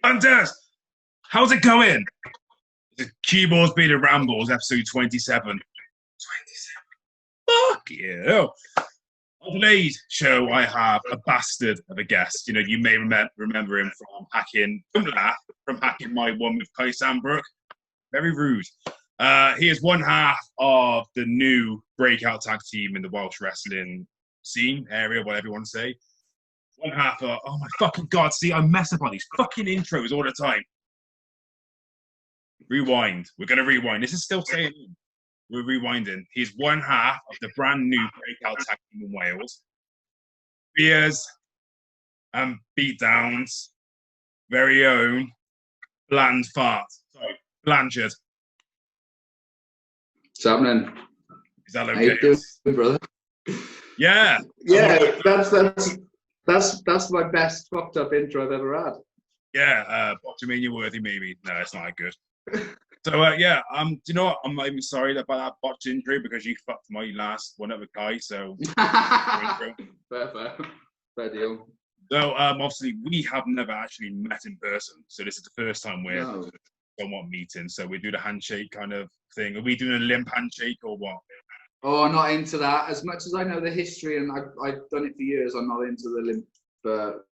Hunters, how's it going? It's CueBall's beating Rambles, episode 27. 27. Fuck yeah. On today's show, I have a bastard of a guest. You know, you may remember him from hacking my one with Kai Sandbrook. Very rude. He is one half of the new breakout tag team in the Welsh wrestling scene, area, whatever you want to say. One half of, oh my fucking God, see, I mess up on these fucking intros all the time. Rewind. We're going to rewind. This is still saying, we're rewinding. He's one half of the brand new breakout tag team in Wales. Beers and Beatdowns, very own Blanchard. What's happening? Is that okay? How you doing, brother? Yeah. Yeah, that's my best fucked up intro I've ever had. Yeah, Botchamania worthy maybe. No, it's not that good. So yeah, do you know what? I'm not even sorry about that botched intro because you fucked my last one up with Kai. So fair deal. So obviously we have never actually met in person, so this is the first time we're somewhat meeting. So we do the handshake kind of thing. Are we doing a limp handshake or what? Oh, I'm not into that. As much as I know the history and I've done it for years, I'm not into the limp, but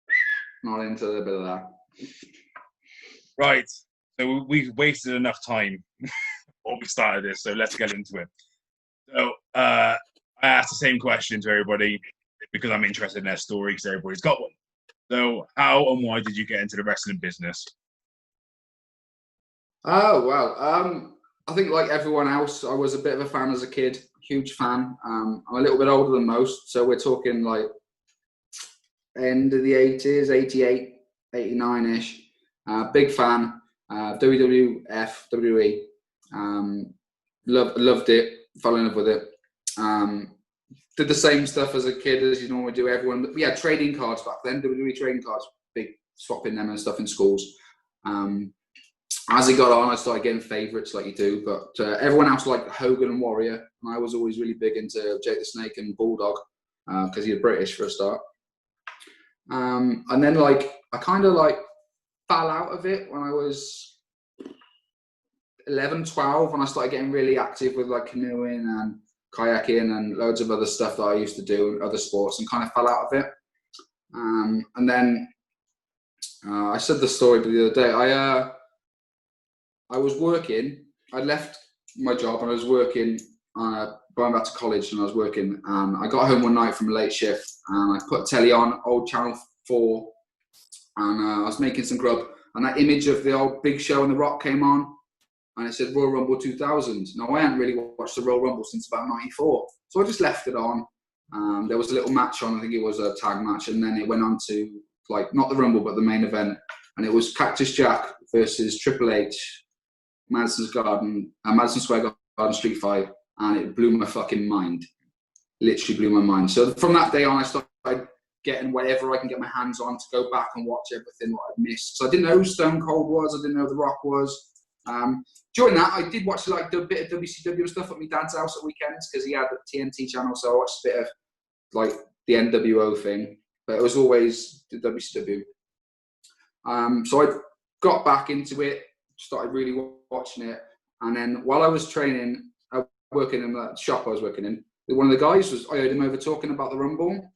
not into a bit of that. Right. So we've wasted enough time before we started this, so let's get into it. So I asked the same question to everybody because I'm interested in their story because everybody's got one. So how and why did you get into the wrestling business? Oh, well, I think like everyone else, I was a bit of a fan as a kid, huge fan. I'm a little bit older than most, so we're talking like end of the 80s, 88, 89-ish. Big fan. WWF, WWE, loved it, fell in love with it. Did the same stuff as a kid as you normally do. Everyone, we had trading cards back then, WWE trading cards, big swapping them and stuff in schools. As it got on, I started getting favourites like you do, but everyone else liked Hogan and Warrior, and I was always really big into Jake the Snake and Bulldog because he was British for a start. And then like I kind of like fell out of it when I was 11, 12, when I started getting really active with like canoeing and kayaking and loads of other stuff that I used to do, other sports, and kind of fell out of it. And then I said the story the other day. I was working. I left my job and I was working. Going back to college, and I was working. I got home one night from a late shift, and I put telly on, old Channel 4. And I was making some grub, and that image of the old Big Show and The Rock came on, and it said Royal Rumble 2000. Now, I hadn't really watched the Royal Rumble since about 94, so I just left it on. There was a little match on, I think it was a tag match, and then it went on to, like, not the Rumble, but the main event, and it was Cactus Jack versus Triple H, Madison Square Garden, Street Fight, and it blew my fucking mind. Literally blew my mind. So from that day on, I started getting whatever I can get my hands on to go back and watch everything what I'd missed. So I didn't know who Stone Cold was. I didn't know who The Rock was. During that, I did watch like a bit of WCW stuff at my dad's house at weekends because he had the TNT channel. So I watched a bit of like the NWO thing, but it was always the WCW. So I got back into it, started really watching it. And then while I was training, working in that shop I was working in, one of the guys I heard him over talking about the Rumble.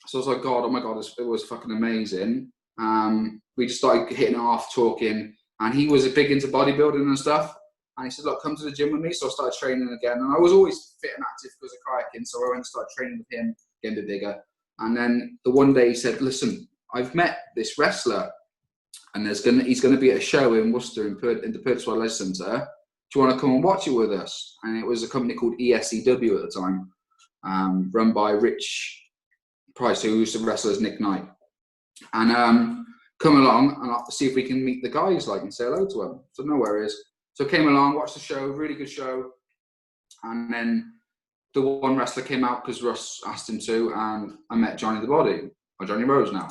So I was like, God, oh my God, it was fucking amazing. We just started hitting it off, talking, and he was big into bodybuilding and stuff. And he said, look, come to the gym with me. So I started training again. And I was always fit and active because of kayaking. So I went and started training with him, getting a bit bigger. And then the one day he said, listen, I've met this wrestler, and he's going to be at a show in Worcester in the Purchasewell Leisure Centre. Do you want to come and watch it with us? And it was a company called ESEW at the time, run by Rich Price, who used to wrestle as Nick Knight. And come along and I'll see if we can meet the guys, like, and say hello to them. So no worries. So came along, watched the show, really good show. And then the one wrestler came out because Russ asked him to, and I met Johnny the Body, or Johnny Rose now.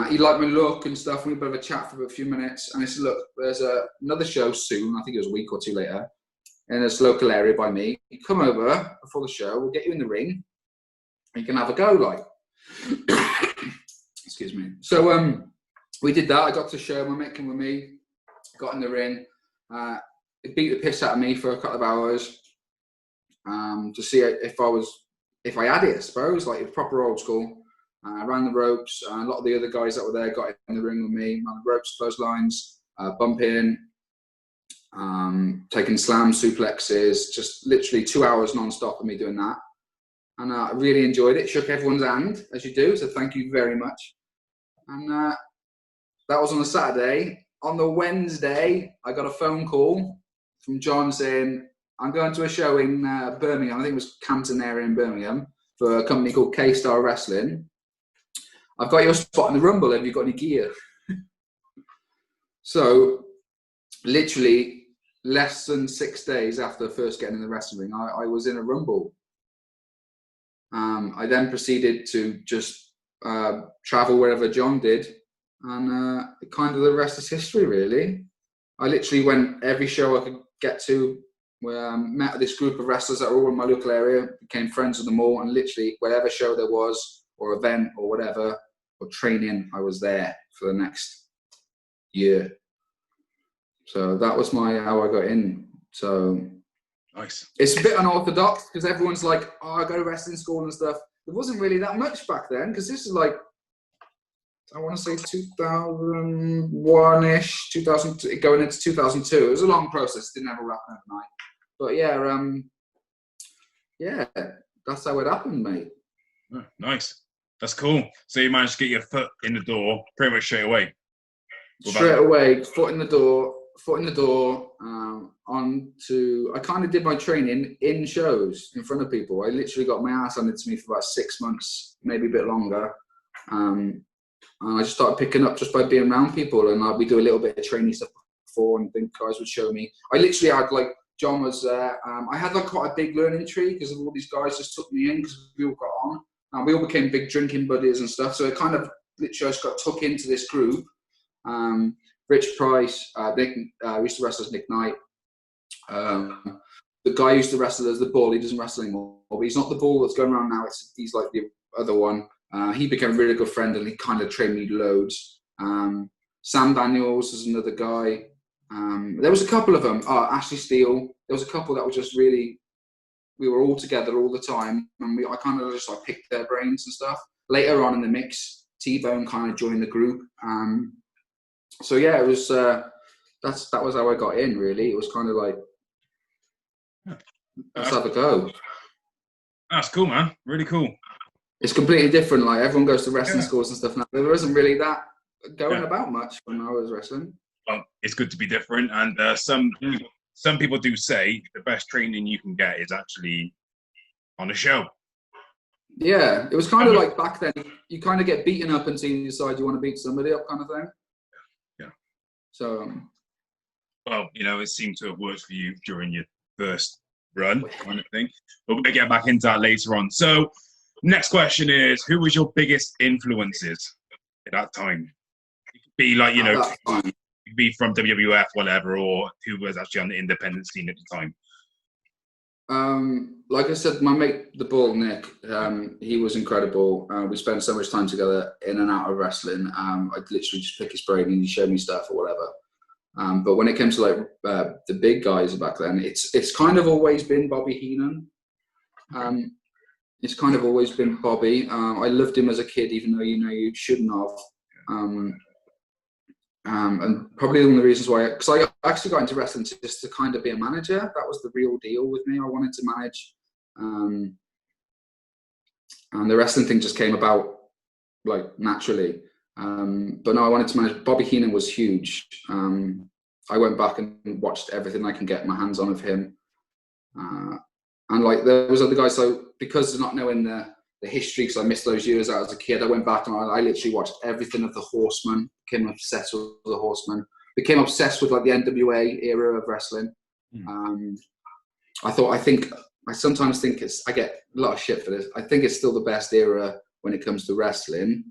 He liked my look and stuff. We had a bit of a chat for a few minutes. And he said, look, there's another show soon. I think it was a week or two later in this local area by me. You come over before the show. We'll get you in the ring. And you can have a go, like. Excuse me. So we did that. I got to show my mate came with me, got in the ring. It beat the piss out of me for a couple of hours to see if I had it, I suppose, like proper old school. Ran the ropes. A lot of the other guys that were there got in the ring with me. Ran the ropes, clotheslines, bumping, taking slams, suplexes. Just literally 2 hours non-stop of me doing that. And I really enjoyed it. Shook everyone's hand, as you do. So thank you very much. And that was on a Saturday. On the Wednesday, I got a phone call from John saying, I'm going to a show in Birmingham. I think it was Campton area in Birmingham for a company called K-Star Wrestling. I've got your spot in the Rumble. Have you got any gear? So, literally less than 6 days after first getting in the wrestling ring, I was in a Rumble. I then proceeded to just travel wherever John did, and kind of the rest is history, really. I literally went every show I could get to. Met this group of wrestlers that were all in my local area, became friends with them all, and literally whatever show there was, or event, or whatever, or training, I was there for the next year. So that was how I got in. So nice. It's a bit unorthodox because everyone's like, oh, I go to wrestling school and stuff. There wasn't really that much back then because this is like, I want to say 2001-ish, 2000, going into 2002. It was a long process. It didn't ever happen overnight. But yeah, that's how it happened, mate. Oh, nice. That's cool. So you managed to get your foot in the door pretty much straight away. Straight away, foot in the door. I kind of did my training in shows in front of people. I literally got my ass handed to me for about 6 months, maybe a bit longer. And I just started picking up just by being around people, and we do a little bit of training stuff before, and then guys would show me. I literally had John was there. I had quite a big learning tree because of all these guys just took me in because we all got on. And we all became big drinking buddies and stuff. So it kind of literally I just got took into this group. Rich Price, Nick, used to wrestle as Nick Knight. The guy who used to wrestle as the Bull, he doesn't wrestle anymore. But he's not the Bull that's going around now. He's like the other one. He became a really good friend and he kind of trained me loads. Sam Daniels is another guy. There was a couple of them. Ashley Steele. There was a couple that were just really, we were all together all the time. And I kind of just picked their brains and stuff. Later on in the mix, T-Bone kind of joined the group. So yeah, it was, that was how I got in, really. It was kind of like, let's have a go. That's cool, man. Really cool. It's completely different. Like everyone goes to wrestling schools and stuff now. There wasn't really that going about much when I was wrestling. Well, it's good to be different. And some people do say the best training you can get is actually on a show. Yeah, it was kind of like back then. You kind of get beaten up until you decide you want to beat somebody up, kind of thing. Yeah. So. Well, it seemed to have worked for you during your first run, kind of thing. But we're going to get back into that later on. So, next question is, who was your biggest influences at that time? It could be like, it could be from WWF, whatever, or who was actually on the independent scene at the time. Like I said, my mate, the Bull, Nick, he was incredible. We spent so much time together in and out of wrestling. I'd literally just pick his brain and he'd show me stuff or whatever. But when it came to the big guys back then, it's kind of always been Bobby Heenan. It's kind of always been Bobby. I loved him as a kid, even though you shouldn't have. And probably one of the reasons why, because I actually got into wrestling just to kind of be a manager. That was the real deal with me. I wanted to manage, and the wrestling thing just came about naturally. But no, I wanted to manage. Bobby Heenan was huge. I went back and watched everything I can get my hands on of him. And there was other guys. So because of not knowing the history, because I missed those years out as a kid, I went back and I literally watched everything of the Horsemen. Became obsessed with the Horsemen. Became obsessed with the NWA era of wrestling. I sometimes think I get a lot of shit for this. I think it's still the best era when it comes to wrestling.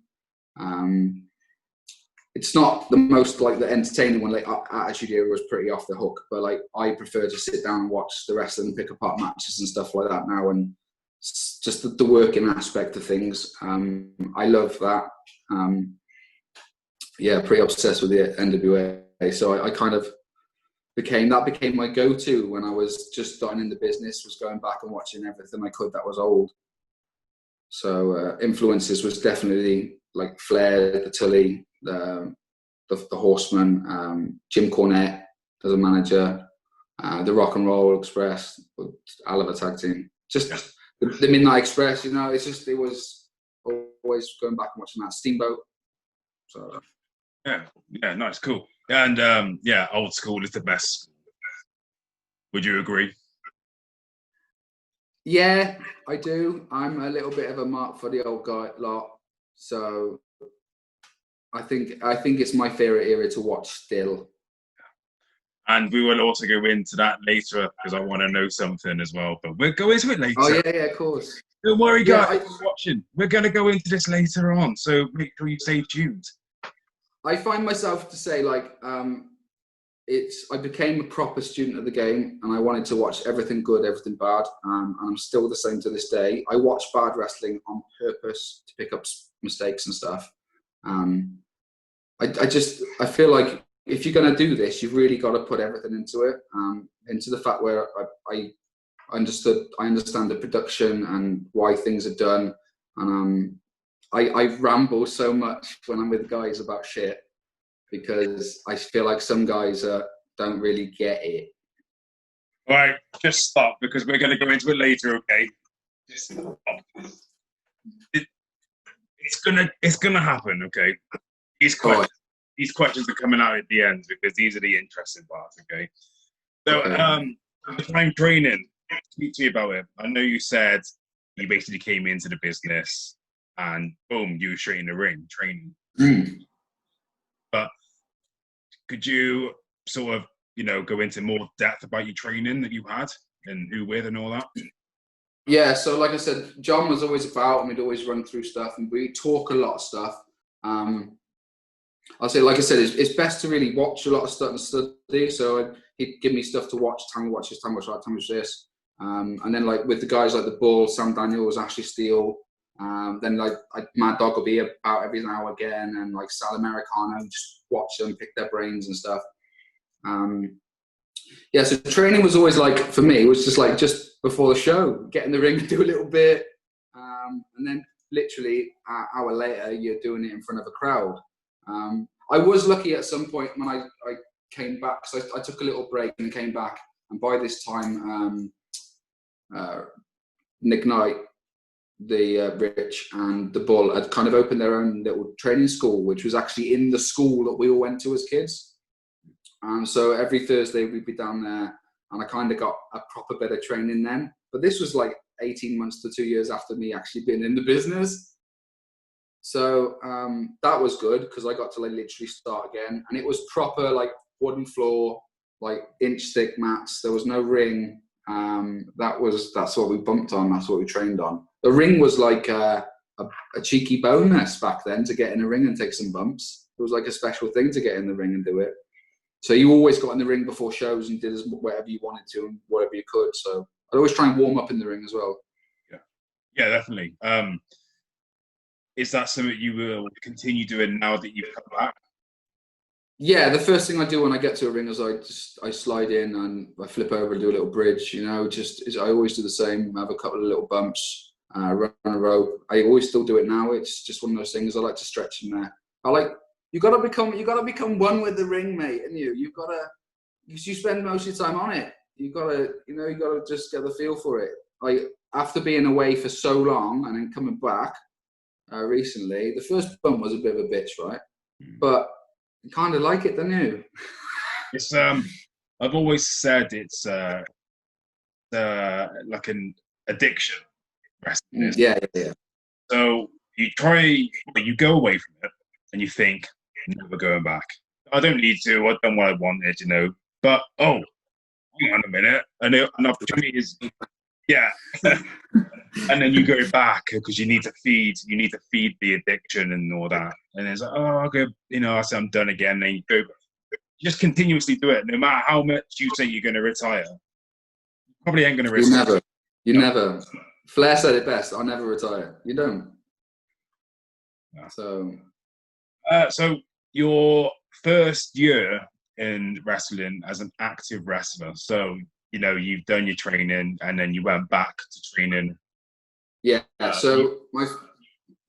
It's not the most the entertaining one. Attitude Era was pretty off the hook, but I prefer to sit down and watch the wrestling and pick apart matches and stuff like that now, and just the working aspect of things. I love that. yeah, pretty obsessed with the NWA. So I kind of became my go-to when I was just starting in the business, was going back and watching everything I could that was old. So influences was definitely like Flair, the Tully, the Horseman, Jim Cornette as a manager, the Rock and Roll Express, Oliver tag team, just the Midnight Express. You know, it was always going back and watching that. Steamboat. So yeah, nice, cool. And yeah, old school is the best. Would you agree? Yeah, I do. I'm a little bit of a mark for the old guy lot. So I think it's my favorite era to watch still. And we will also go into that later because I want to know something as well. But we'll go into it later. Oh yeah, of course. Don't worry, guys. Watching. We're going to go into this later on, so make sure you stay tuned. I find myself to say like, I became a proper student of the game, and I wanted to watch everything good, everything bad, and I'm still the same to this day. I watch bad wrestling on purpose to pick up mistakes and stuff. I feel like if you're going to do this, you've really got to put everything into it, into the fact where I understand the production and why things are done, and I ramble so much when I'm with guys about shit, because I feel like some guys don't really get it. All right, just stop, because we're going to go into it later, okay? Just stop. It's gonna happen, okay? These questions are coming out at the end because these are the interesting parts, okay? So, time training. Speak to me about it. I know you said you basically came into the business and boom, you were straight in the ring training. But could you sort of, go into more depth about your training that you had and who with and all that? Yeah, so like I said, John was always about, and we'd always run through stuff, and we talk a lot of stuff. I'll say, like I said, it's best to really watch a lot of stuff and study. So he'd give me stuff to watch, time to watch this, time to watch that, time to watch this. And then like with the guys like the Bull, Sam Daniels, Ashley Steele, then like Mad Dog will be about every now and again, and like Sal Americano, just watch them, pick their brains and stuff. Yeah, so training was always like, for me, it was just before the show, get in the ring and do a little bit. And then literally an hour later, you're doing it in front of a crowd. I was lucky at some point when I came back, so I took a little break and came back. And by this time, Nick Knight, the Rich, and the Bull had kind of opened their own little training school, which was actually in the school that we all went to as kids. So every Thursday we'd be down there, and I kind of got a proper bit of training then. But this was like 18 months to 2 years after me actually being in the business. So that was good because I got to like literally start again, and it was proper like wooden floor, like inch thick mats. There was no ring. That's what we bumped on. That's what we trained on. The ring was like a cheeky bonus back then to get in the ring and take some bumps. It was like a special thing to get in the ring and do it. So you always got in the ring before shows and did whatever you wanted to and whatever you could. So I'd always try and warm up in the ring as well. Yeah, definitely. Is that something you will continue doing now that you've come back? Yeah, the first thing I do when I get to a ring is I slide in and I flip over and do a little bridge. I always do the same. Have a couple of little bumps, run a rope. I always still do it now. It's just one of those things. I like to stretch in there. You gotta become one with the ring, mate. And you've gotta, because you spend most of your time on it. You gotta just get the feel for it. Like after being away for so long and then coming back recently, the first bump was a bit of a bitch, right? But you kind of like it, don't you? It's I've always said it's like an addiction. Yeah. So you go away from it and you think, never going back. I don't need to. I've done what I wanted, But hang on a minute, an opportunity is, yeah. And then you go back because you need to feed the addiction and all that. And it's like, okay, I'm done again. And then you go, just continuously do it, no matter how much you say you're going to retire. You probably ain't going to retire. You never. Flair said it best. I'll never retire. You don't. Yeah. So your first year in wrestling as an active wrestler. So, you know, you've done your training and then you went back to training. Yeah. So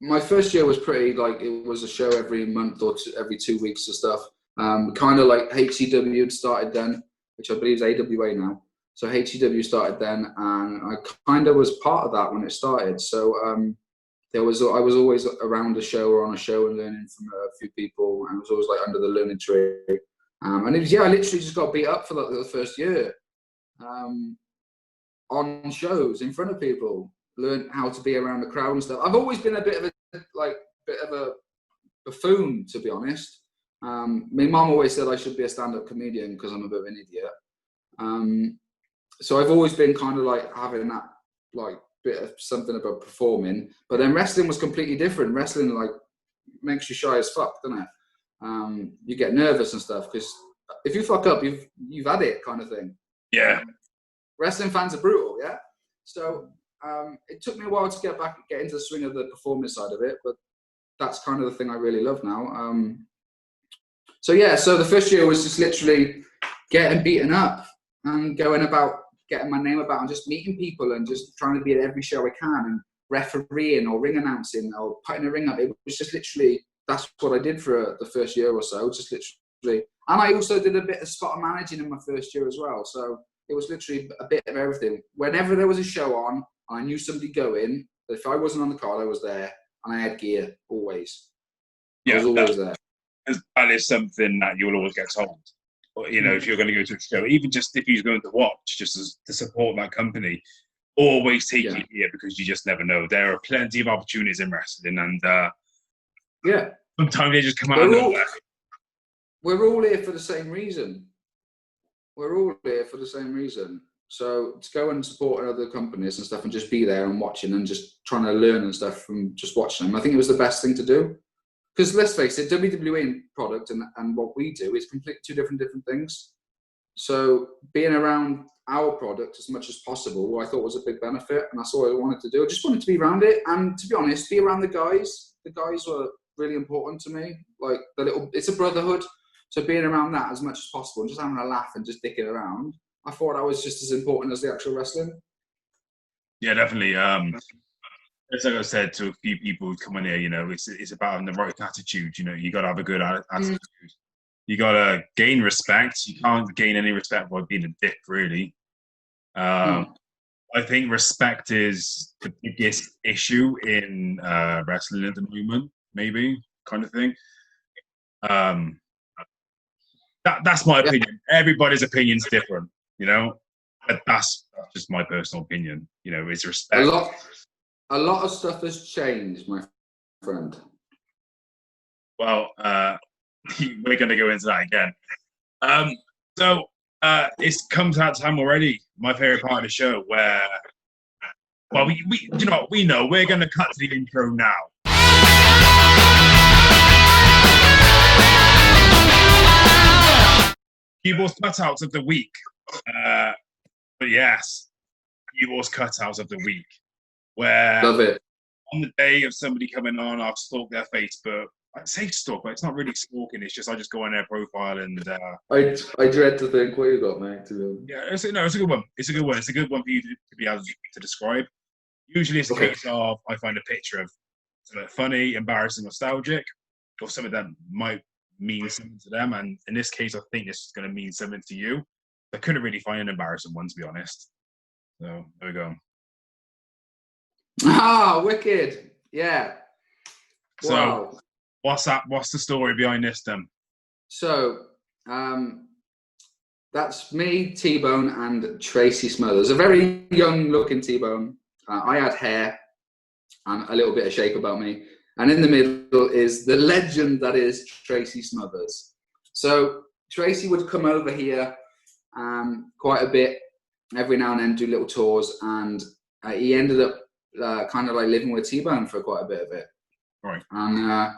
my first year was pretty like, it was a show every month or every 2 weeks or stuff. Kind of like HCW had started then, which I believe is AWA now. So HCW started then, and I kind of was part of that when it started. So I was always around a show or on a show and learning from a few people, and I was always like under the learning tree. And it was, I literally just got beat up for like the first year on shows in front of people. Learned how to be around the crowd and stuff. I've always been a bit of a buffoon, to be honest. My mum always said I should be a stand-up comedian because I'm a bit of an idiot. So I've always been kind of like having that like bit of something about performing. But then wrestling was completely different. Wrestling like makes you shy as fuck, doesn't it? You get nervous and stuff because if you fuck up, you've had it, kind of thing. Yeah. Wrestling fans are brutal, yeah. So it took me a while to get into the swing of the performance side of it, but that's kind of the thing I really love now. So the first year was just literally getting beaten up and going about getting my name about and just meeting people and just trying to be at every show I can and refereeing or ring announcing or putting a ring up. It was just literally, that's what I did for the first year or so, just literally. And I also did a bit of spot managing in my first year as well. So it was literally a bit of everything. Whenever there was a show on, I knew somebody going, if I wasn't on the card, I was there, and I had gear always. Yeah, I was always there. That is something that you'll always get told. You know, if you're going to go to a show, even just if you're going to watch, just to support that company, always take your gear because you just never know. There are plenty of opportunities in wrestling, and sometimes they just come out of nowhere. We're all here for the same reason. So to go and support other companies and stuff and just be there and watching and just trying to learn and stuff from just watching them, I think it was the best thing to do. Because let's face it, WWE product and what we do is completely two different things. So being around our product as much as possible, I thought was a big benefit, and that's all I wanted to do. I just wanted to be around it, and to be honest, be around the guys. The guys were really important to me. Like it's a brotherhood. So being around that as much as possible and just having a laugh and just dicking around, I thought that was just as important as the actual wrestling. Yeah, definitely. As I said to a few people who come in here, you know, it's about having the right attitude. You know, you got to have a good attitude. You got to gain respect. You can't gain any respect by being a dick, really. I think respect is the biggest issue in wrestling at the moment, maybe, kind of thing. That's my opinion. Everybody's opinion's different, you know. But that's just my personal opinion. You know, is respect. A lot of stuff has changed, my friend. Well, we're going to go into that again. So it's come to that time already. My favorite part of the show, where, well, we know we're going to cut to the intro now. CUEBALLS cutouts of the week. But yes, CUEBALLS cutouts of the week. Where love it. On the day of somebody coming on, I've stalked their Facebook. I'd say stalk, but it's not really stalking. It's just I just go on their profile and. I dread to think what you got, mate. Yeah, it's a good one. It's a good one. It's a good one for you to be able to describe. Usually, it's a case of I find a picture of something funny, embarrassing, nostalgic, or something that might mean something to them. And in this case, I think it's going to mean something to you. I couldn't really find an embarrassing one, to be honest. So there we go. Ah, wicked! Yeah. So, wow. What's that? What's the story behind this, then? So, that's me, T-Bone, and Tracy Smothers. A very young-looking T-Bone. I had hair and a little bit of shape about me, and in the middle is the legend that is Tracy Smothers. So Tracy would come over here quite a bit every now and then, do little tours, and he ended up kind of like living with T-Bone for quite a bit of it. Right. And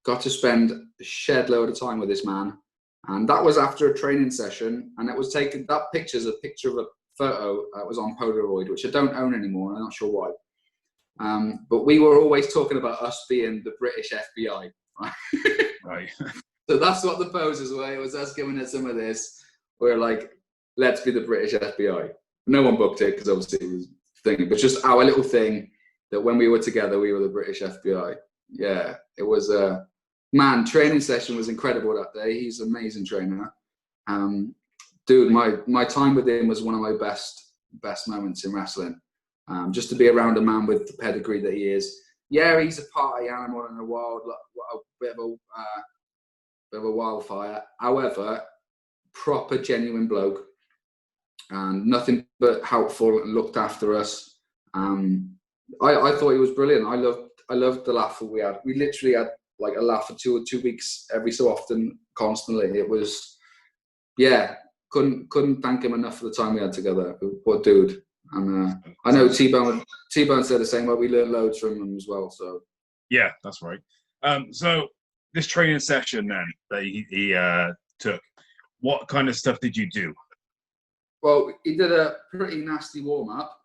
got to spend a shed load of time with this man. And that was after a training session. And it was taken, that picture's a picture of a photo that was on Polaroid, which I don't own anymore. I'm not sure why. But we were always talking about us being the British FBI. Right. Right. So that's what the poses were. It was us giving it some of this. We're like, let's be the British FBI. No one booked it because obviously it was thinking, but just our little thing that when we were together, we were the British FBI. Yeah, it was man, training session was incredible that day. He's an amazing trainer. Dude, my time with him was one of my best moments in wrestling. Just to be around a man with the pedigree that he is. Yeah, he's a party animal and a bit of a wildfire. However, proper genuine bloke, and nothing but helpful and looked after us. I thought he was brilliant. I loved the laugh that we had. We literally had like a laugh for 2 weeks every so often, constantly. It was, yeah, couldn't thank him enough for the time we had together. What dude. And I know T-Bone said the same, but we learned loads from him as well. So yeah, that's right. So this training session then that he took, what kind of stuff did you do? Well, he did a pretty nasty warm-up.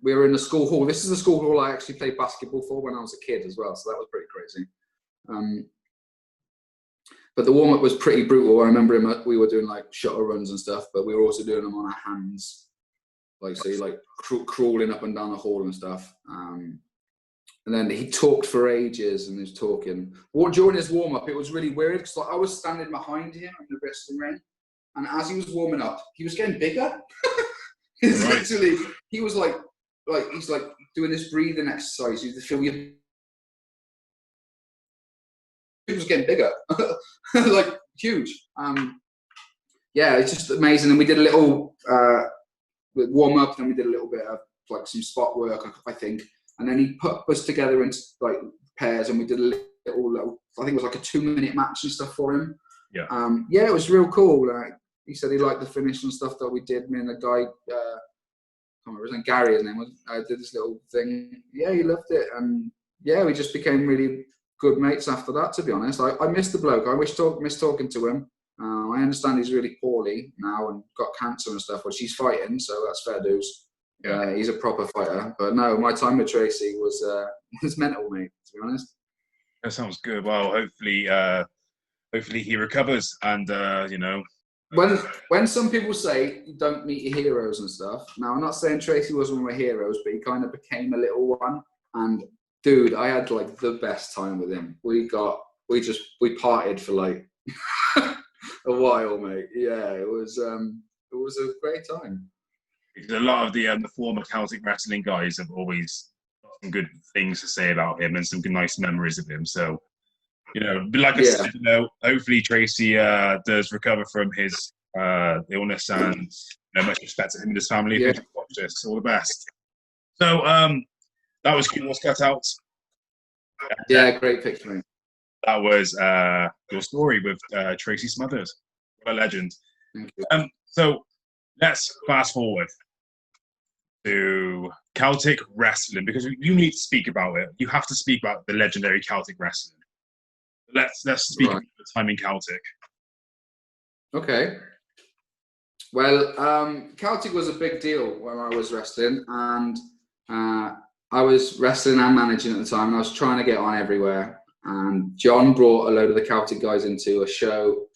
We were in the school hall. This is the school hall I actually played basketball for when I was a kid as well, so that was pretty crazy. But the warm-up was pretty brutal. I remember we were doing like shuttle runs and stuff, but we were also doing them on our hands. Like, so you're like crawling up and down the hall and stuff. And then he talked for ages and he was talking. During his warm-up, it was really weird because like, I was standing behind him in the wrestling ring. And as he was warming up, he was getting bigger. Literally, he was like he's like doing this breathing exercise. You feel he was getting bigger, like huge. Yeah, it's just amazing. And we did a little warm up, then we did a little bit of like some spot work, I think. And then he put us together into like pairs, and we did a little I think it was like a 2-minute match and stuff for him. Yeah. Yeah, it was real cool. Like, he said he liked the finish and stuff that we did. Me and the guy, I can't remember his name, Gary, his name was. I did this little thing. Yeah, he loved it, and yeah, we just became really good mates after that. To be honest, I missed the bloke. I miss talking to him. I understand he's really poorly now and got cancer and stuff, which he's fighting, so that's fair dues. Yeah, he's a proper fighter. But no, my time with Tracy was mental, mate. To be honest. That sounds good. Well, hopefully he recovers, and you know. When some people say you don't meet your heroes and stuff, now I'm not saying Tracy was one of my heroes, but he kind of became a little one. And dude, I had like the best time with him. We partied for like a while, mate. Yeah, it was a great time. Because a lot of the former Celtic wrestling guys have always got some good things to say about him and some good, nice memories of him. So, you know, like I said, you know, hopefully Tracy does recover from his illness, and you know, much respect to him and his family. If you watch this, all the best. So that was CUEBALLS Cutouts. Yeah, great picture, mate. That was your story with Tracy Smothers. What a legend. Thank you. So let's fast forward to Celtic wrestling, because you need to speak about it. You have to speak about the legendary Celtic wrestling. Let's speak about the time in Celtic. Okay. Well, Celtic was a big deal when I was wrestling, and I was wrestling and managing at the time, and I was trying to get on everywhere. And John brought a load of the Celtic guys into a show,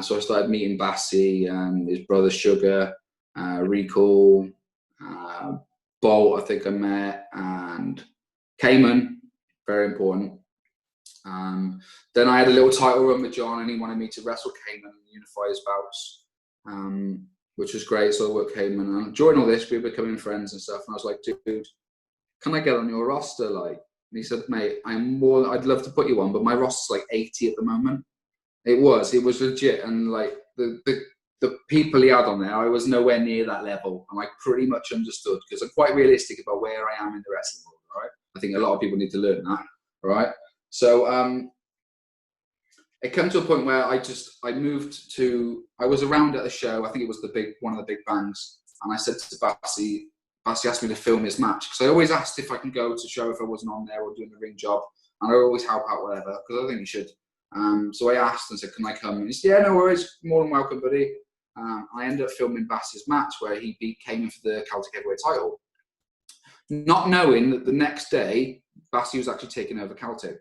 so I started meeting Bassie and his brother Sugar, Recall, Bolt, I think I met, and Cayman, very important. Then I had a little title run with John, and he wanted me to wrestle Cayman and unify his bouts, which was great. So I worked Cayman, and during all this, we were becoming friends and stuff. And I was like, dude, can I get on your roster? Like, and he said, mate, I'd love to put you on, but my roster's like 80 at the moment. It was legit, and like the people he had on there, I was nowhere near that level, and I pretty much understood, because I'm quite realistic about where I am in the wrestling world. Right? I think a lot of people need to learn that. Right? So it came to a point where I was around at a show. I think it was one of the big bangs, and I said to Bassie asked me to film his match, because I always asked if I can go to show if I wasn't on there or doing the ring job, and I always help out whatever, because I think you should. So I asked and said, can I come? And he said, yeah, no worries, more than welcome, buddy. I ended up filming Bassie's match where he came in for the Celtic heavyweight title, not knowing that the next day Bassie was actually taking over Celtic.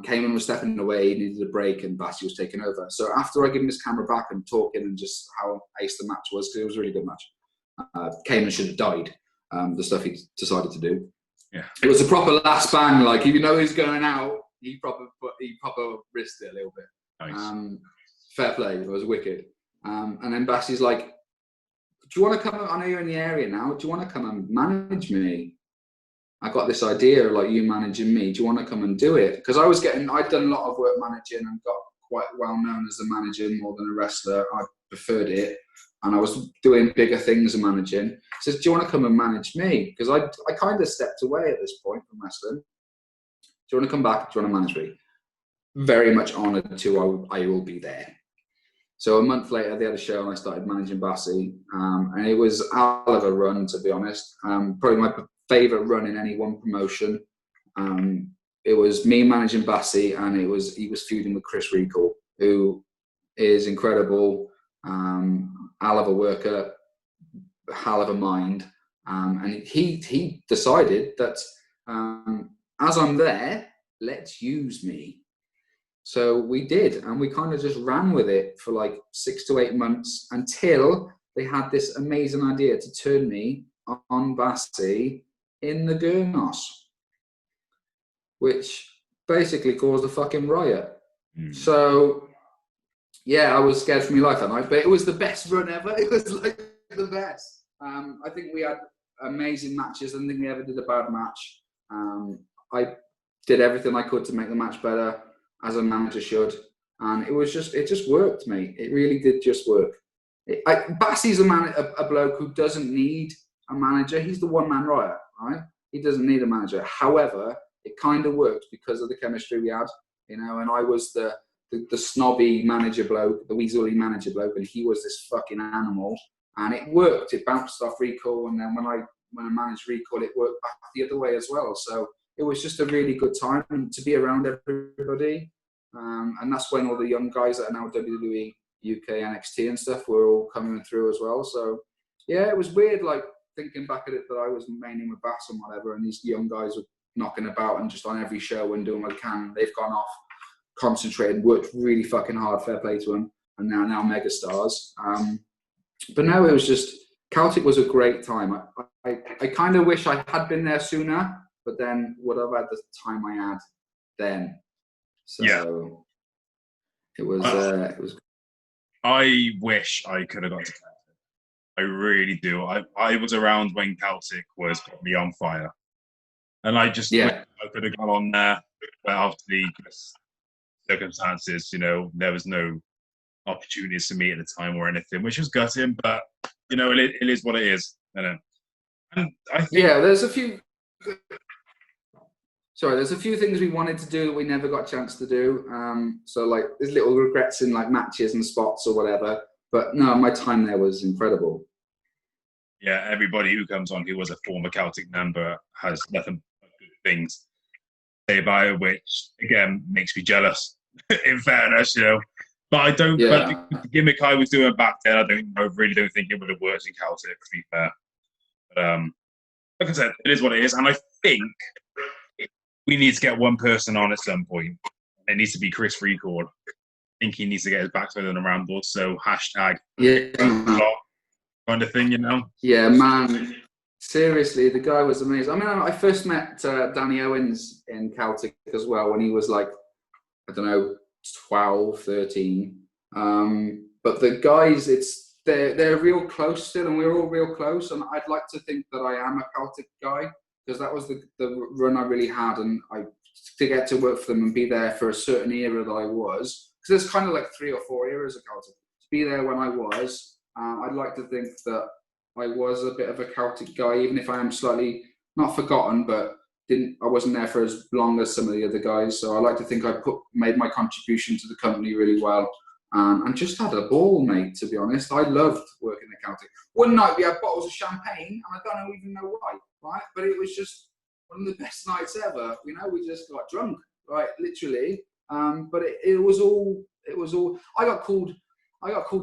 Cayman was stepping away, he needed a break, and Bassey was taking over. So after I give him his camera back and talking and just how ace the match was, because it was a really good match. Cayman should have died, the stuff he decided to do. Yeah. It was a proper last bang, like, if you know he's going out, he proper risked it a little bit. Nice. Fair play, it was wicked. And then Bassey's like, do you want to come, I know you're in the area now, do you want to come and manage me? I got this idea of like you managing me. Do you want to come and do it? Because I'd done a lot of work managing and got quite well known as a manager more than a wrestler. I preferred it. And I was doing bigger things and managing. He says, do you want to come and manage me? Because I kind of stepped away at this point from wrestling. Do you want to come back? Do you want to manage me? Very much honoured to, I will be there. So a month later, they had a show and I started managing Bassey. And it was out of a run, to be honest. Probably my favourite run in any one promotion. It was me managing Bassey, and he was feuding with Chris Recall, who is incredible, hell of a worker, hell of a mind. And he decided that as I'm there, let's use me. So we did, and we kind of just ran with it for like 6 to 8 months until they had this amazing idea to turn me on Bassey in the Gurnos, which basically caused a fucking riot. So yeah, I was scared for my life that night, but it was the best run ever. It was like the best. I think we had amazing matches. I don't think we ever did a bad match. I did everything I could to make the match better, as a manager should, and it just worked, mate. It really did just work. Bassey's a bloke who doesn't need a manager. He's the one-man riot, right? He doesn't need a manager. However, it kind of worked because of the chemistry we had, you know. And I was the snobby manager bloke, the weaselly manager bloke, and he was this fucking animal. And it worked. It bounced off Recall, and then when I managed Recall, it worked back the other way as well. So it was just a really good time to be around everybody. And that's when all the young guys that are now WWE, UK, NXT and stuff were all coming through as well. So yeah, it was weird, like thinking back at it, that I was maining with Bass and whatever, and these young guys were knocking about and just on every show and doing what they can. They've gone off, concentrated, worked really fucking hard, fair play to them, and now megastars. But no, it was just, Celtic was a great time. I kind of wish I had been there sooner, but then would have had the time I had then. So yeah. It was. I wish I could have got to Celtic. I really do. I was around when Celtic was probably on fire, and I just wish I could have gone on there, but obviously just circumstances, you know, there was no opportunities for me at the time or anything, which was gutting. But you know, it is what it is. You know, and I think there's a few. Sorry, there's a few things we wanted to do that we never got a chance to do. So like, there's little regrets in like matches and spots or whatever. But no, my time there was incredible. Yeah, everybody who comes on who was a former Celtic member has nothing but good things to say about it, which again makes me jealous. In fairness, you know, but I don't. But the gimmick I was doing back then, I really don't think it would have worked in Celtic. To be fair, but like I said, it is what it is, and I think we need to get one person on at some point. It needs to be Chris Record. I think he needs to get his backside on the Rambles. So hashtag kind of thing, you know? Yeah, man. Seriously, the guy was amazing. I mean, I first met Danny Owens in Celtic as well when he was like, I don't know, 12, 13. But the guys, they're real close still, and we're all real close. And I'd like to think that I am a Celtic guy, because that was the run I really had, and to get to work for them and be there for a certain era that I was, because there's kind of like 3 or 4 eras of Celtic. To be there when I was, I'd like to think that I was a bit of a Celtic guy, even if I am slightly not forgotten, but I wasn't there for as long as some of the other guys. So I like to think I made my contribution to the company really well, and just had a ball, mate. To be honest, I loved working at Celtic. One night we had bottles of champagne, and I don't even know why. Right, but it was just one of the best nights ever. You know, we just got drunk, right, literally. But it was all. I got called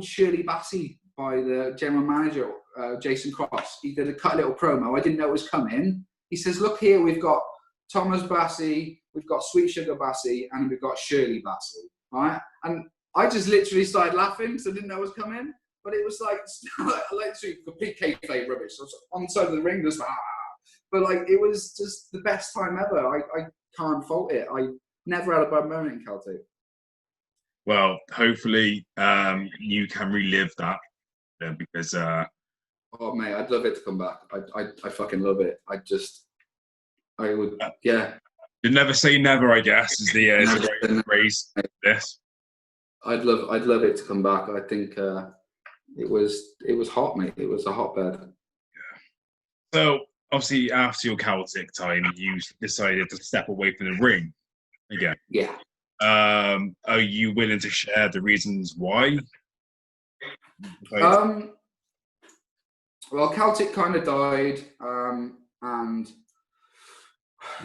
Shirley Bassey by the general manager, Jason Cross. He did a little promo. I didn't know it was coming. He says, "Look here, we've got Thomas Bassey, we've got Sweet Sugar Bassey, and we've got Shirley Bassey, right? And I just literally started laughing because I didn't know it was coming. But it was like complete kayfabe rubbish. So on the side of the ring, just but like it was just the best time ever. I can't fault it. I never had a bad moment in Celtic. Well, hopefully you can relive that because. Oh mate, I'd love it to come back. I fucking love it. I would, yeah. You never say never, I guess, is the phrase. This. I'd love it to come back. I think it was hot, mate. It was a hotbed. Yeah. So obviously, after your Celtic time, you decided to step away from the ring again. Yeah. Are you willing to share the reasons why? Well, Celtic kind of died, and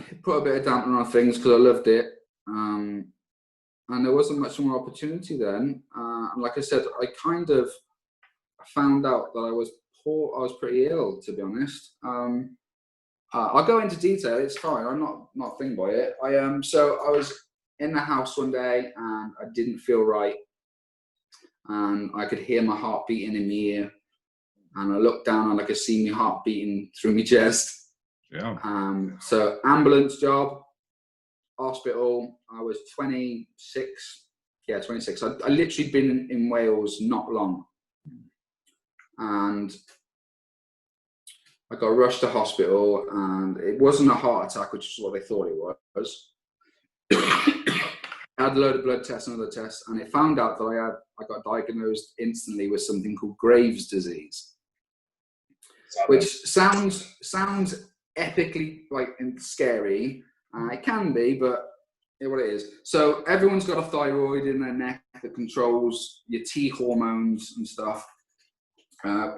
it put a bit of dampener on things because I loved it. And there wasn't much more opportunity then. And like I said, I kind of found out that I was poor. I was pretty ill, to be honest. I'll go into detail. It's fine. I'm not thing by it. So I was in the house one day and I didn't feel right, and I could hear my heart beating in my ear. And I looked down and I could see my heart beating through my chest. Yeah. So ambulance job. Hospital. I was 26. Yeah, 26. I literally been in Wales not long, and I got rushed to hospital, and it wasn't a heart attack, which is what they thought it was. I had a load of blood tests and other tests, and it found out that I got diagnosed instantly with something called Graves' disease, which sounds epically like scary. It can be, but what it is. So everyone's got a thyroid in their neck that controls your T hormones and stuff,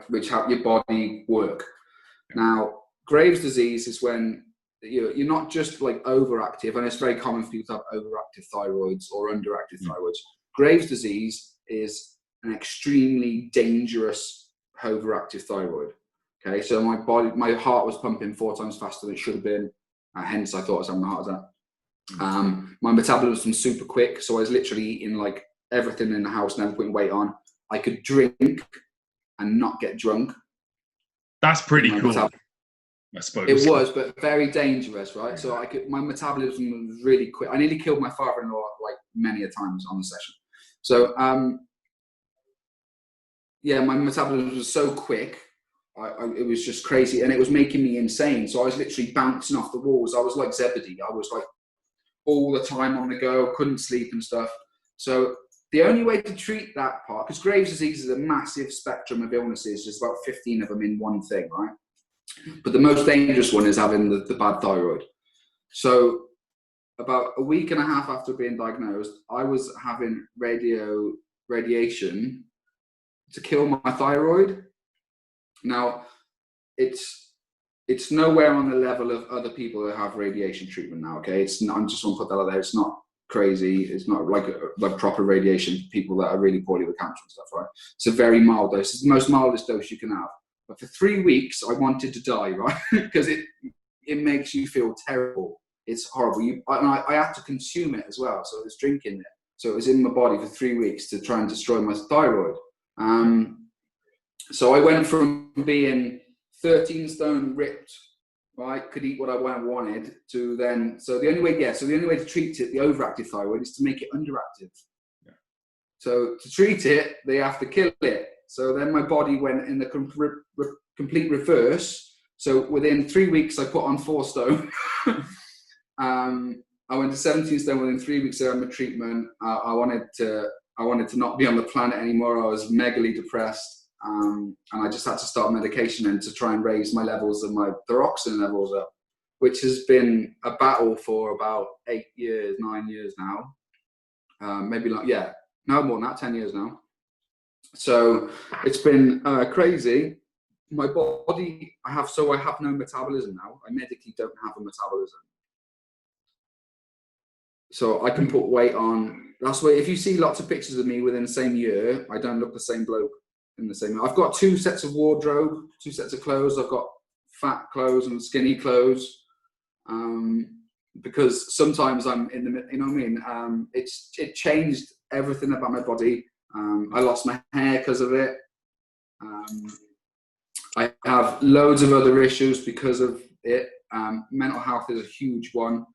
which help your body work. Now, Graves' disease is when you're not just like overactive, and it's very common for people to have overactive thyroids or underactive thyroids. Graves' disease is an extremely dangerous overactive thyroid. Okay, so my heart was pumping 4 times faster than it should have been. Hence, I thought I was having a heart attack. My metabolism was super quick, so I was literally eating like everything in the house, never putting weight on. I could drink and not get drunk. That's pretty cool, I suppose. It was, but very dangerous, right? So my metabolism was really quick. I nearly killed my father-in-law like many a times on the session. So, yeah, my metabolism was so quick. It was just crazy, and it was making me insane. So I was literally bouncing off the walls. I was like Zebedee. I was like all the time on the go, couldn't sleep and stuff. So the only way to treat that part, because Graves' disease is a massive spectrum of illnesses, there's about 15 of them in one thing, right? But the most dangerous one is having the bad thyroid. So about a week and a half after being diagnosed, I was having radiation to kill my thyroid. Now, it's nowhere on the level of other people that have radiation treatment now, okay? I just want to put that out there. It's not crazy. It's not like proper radiation for people that are really poorly with cancer and stuff, right? It's a very mild dose. It's the most mildest dose you can have. But for 3 weeks, I wanted to die, right? Because it makes you feel terrible. It's horrible. I had to consume it as well, so I was drinking it. So it was in my body for 3 weeks to try and destroy my thyroid. So I went from being 13 stone ripped, right, could eat what I wanted, to then, so the only way to treat it, the overactive thyroid, is to make it underactive. Yeah. So to treat it, they have to kill it. So then my body went in the complete reverse. So within 3 weeks, I put on 4 stone. I went to 17 stone within 3 weeks of my treatment. I wanted to not be on the planet anymore. I was megally depressed. And I just had to start medication and to try and raise my levels of my thyroxine levels up, which has been a battle for about 8 years, 9 years now. Maybe like, yeah, no more than that, 10 years now. So it's been crazy. My body, I have no metabolism now. I medically don't have a metabolism. So I can put weight on. That's why if you see lots of pictures of me within the same year, I don't look the same bloke. In the same, I've got 2 sets of wardrobe, 2 sets of clothes. I've got fat clothes and skinny clothes. because sometimes I'm in the, you know what I mean? It changed everything about my body. I lost my hair because of it. I have loads of other issues because of it. Mental health is a huge one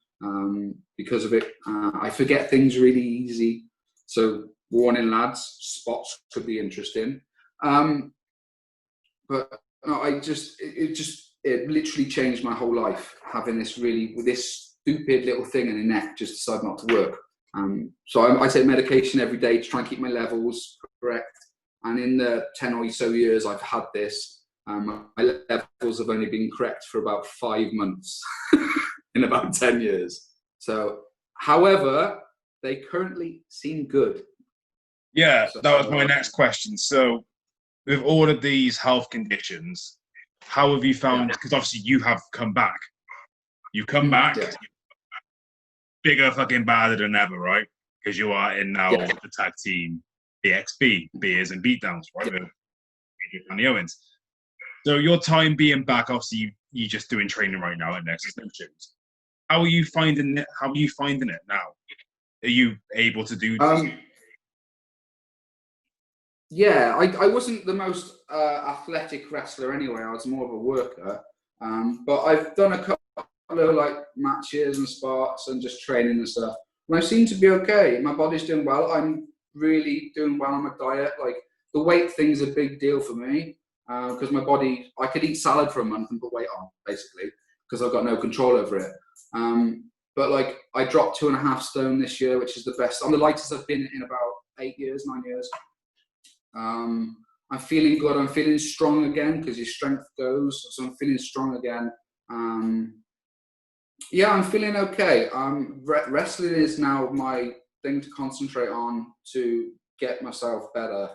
because of it. I forget things really easy. So warning lads, spots could be interesting. But no, it literally changed my whole life, having this stupid little thing in the neck just decided not to work. So I take medication every day to try and keep my levels correct. And in the 10 or so years I've had this, my levels have only been correct for about 5 months in about 10 years. So, however, they currently seem good. Yeah, that was my next question. So, with all of these health conditions, how have you found, because obviously you have come back. You come back, bigger fucking badder than ever, right? Because you are in now the tag team, the XB, Beers and Beatdowns, right? With Danny Owens. So your time being back, obviously you just doing training right now at Nexus Shows. How are you finding it? How are you finding it now? Are you able to do? Yeah, I wasn't the most athletic wrestler anyway. I was more of a worker. But I've done a couple of like matches and sparks and just training and stuff. And I seem to be okay. My body's doing well. I'm really doing well on my diet. Like the weight thing's a big deal for me because my body, I could eat salad for a month and put weight on basically because I've got no control over it. But like I dropped 2.5 stone this year, which is the best. I'm the lightest I've been in about 9 years. I'm feeling good. I'm feeling strong again because your strength goes. So I'm feeling strong again. Yeah, I'm feeling okay. Wrestling is now my thing to concentrate on to get myself better.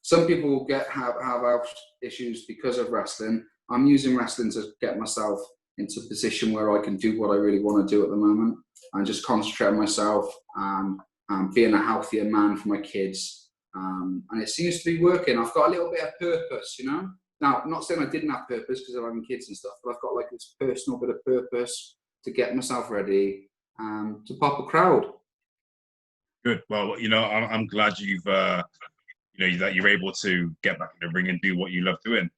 Some people have health issues because of wrestling. I'm using wrestling to get myself into a position where I can do what I really want to do at the moment and just concentrate on myself and being a healthier man for my kids. And it seems to be working. I've got a little bit of purpose, you know? Now, I'm not saying I didn't have purpose because I'm having kids and stuff, but I've got like this personal bit of purpose to get myself ready to pop a crowd. Good. Well, you know, I'm glad you've, you know, that you're able to get back in the ring and do what you love doing.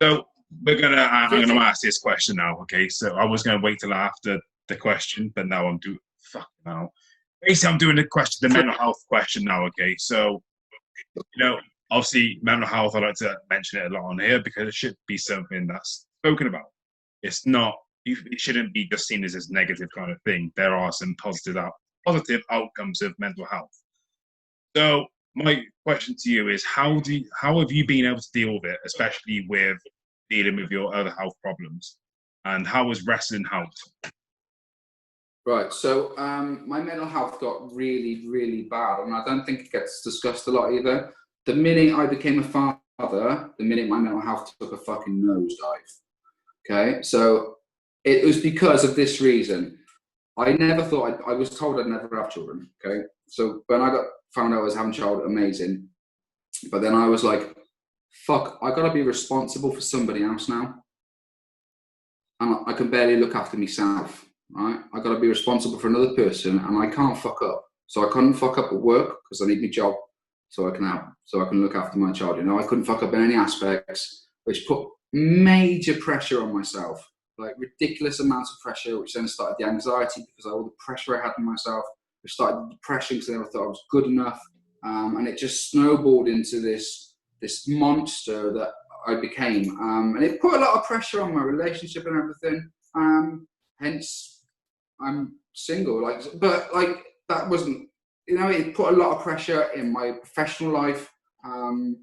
So I'm gonna ask this question now. Okay. So I was gonna wait till after the question, but now I'm doing Basically, I'm doing the mental health question now. Okay. So, you know, obviously, mental health, I like to mention it a lot on here because it should be something that's spoken about. It's not, it shouldn't be just seen as this negative kind of thing. There are some positive outcomes of mental health. So my question to you is, how have you been able to deal with it, especially with dealing with your other health problems? And how has wrestling helped? Right, so my mental health got really, really bad, and I don't think it gets discussed a lot either. The minute I became a father, the minute my mental health took a fucking nosedive. Okay, so it was because of this reason. I never thought, I was told I'd never have children, okay? So when I found out I was having a child, amazing. But then I was like, fuck, I gotta be responsible for somebody else now. And I can barely look after myself. Right, I got to be responsible for another person, and I can't fuck up. So I couldn't fuck up at work because I need my job, so I can look after my child. You know, I couldn't fuck up in any aspects, which put major pressure on myself, like ridiculous amounts of pressure, which then started the anxiety because of all the pressure I had on myself. Which started depression because I never thought I was good enough, and it just snowballed into this monster that I became, and it put a lot of pressure on my relationship and everything. Hence, I'm single, but that wasn't, you know, it put a lot of pressure in my professional life and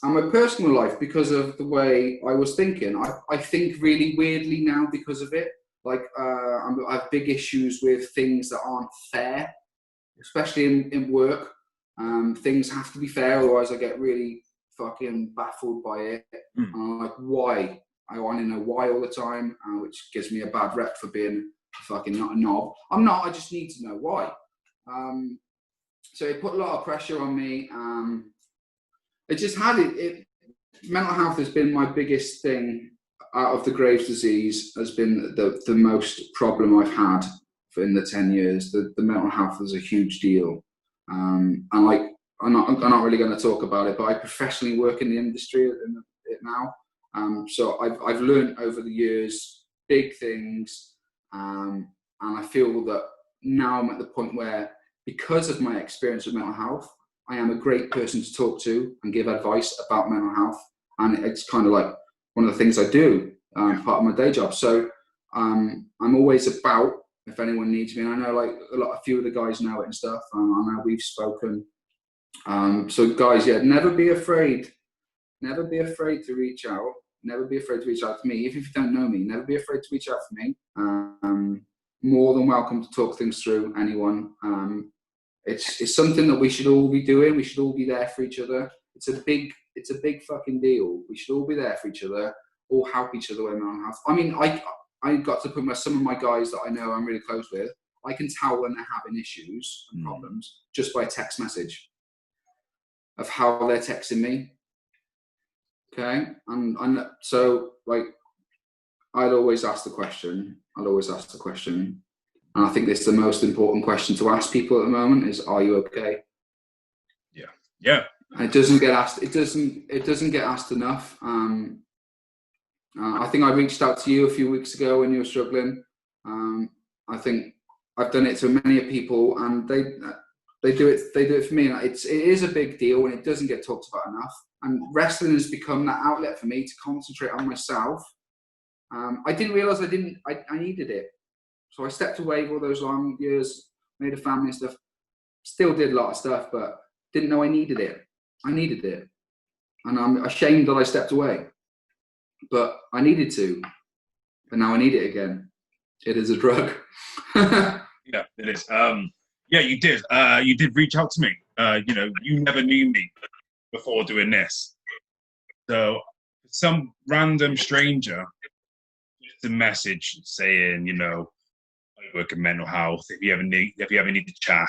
my personal life because of the way I was thinking. I think really weirdly now because of it. Like, I have big issues with things that aren't fair, especially in work. Things have to be fair, otherwise I get really fucking baffled by it. And I'm like, why? I want to know why all the time, which gives me a bad rep for being fucking not a knob. I'm not, I just need to know why. So it put a lot of pressure on me. It just had mental health has been my biggest thing out of the Graves' disease has been the most problem I've had in the 10 years. The mental health is a huge deal. And like, I'm not really going to talk about it, but I professionally work in the industry now. So I've learned over the years big things, and I feel that now I'm at the point where, because of my experience with mental health, I am a great person to talk to and give advice about mental health, and it's kind of like one of the things I do, part of my day job. So I'm always about, if anyone needs me, and I know like a few of the guys know it and stuff. I know we've spoken. So guys, yeah, never be afraid. Never be afraid to reach out. Never be afraid to reach out to me. If you don't know me, never be afraid to reach out to me. More than welcome to talk things through, anyone. It's something that we should all be doing. We should all be there for each other. It's a big fucking deal. We should all be there for each other, all help each other with mental health. I mean, I got to put some of my guys that I know I'm really close with, I can tell when they're having issues and problems just by a text message of how they're texting me. Okay, and so like I'd always ask the question. And I think this is the most important question to ask people at the moment is, are you okay? Yeah. And it doesn't get asked. It doesn't get asked enough. I think I reached out to you a few weeks ago when you were struggling. I think I've done it to many people, and they do it for me. And it is a big deal, and it doesn't get talked about enough. And wrestling has become that outlet for me to concentrate on myself. I didn't realize I needed it. So I stepped away for all those long years, made a family and stuff. Still did a lot of stuff, but didn't know I needed it. I needed it. And I'm ashamed that I stepped away. But I needed to. But now I need it again. It is a drug. Yeah, it is. Yeah, you did. You did reach out to me. You never knew me before doing this. So some random stranger just a message saying, I work in mental health. If you ever need to chat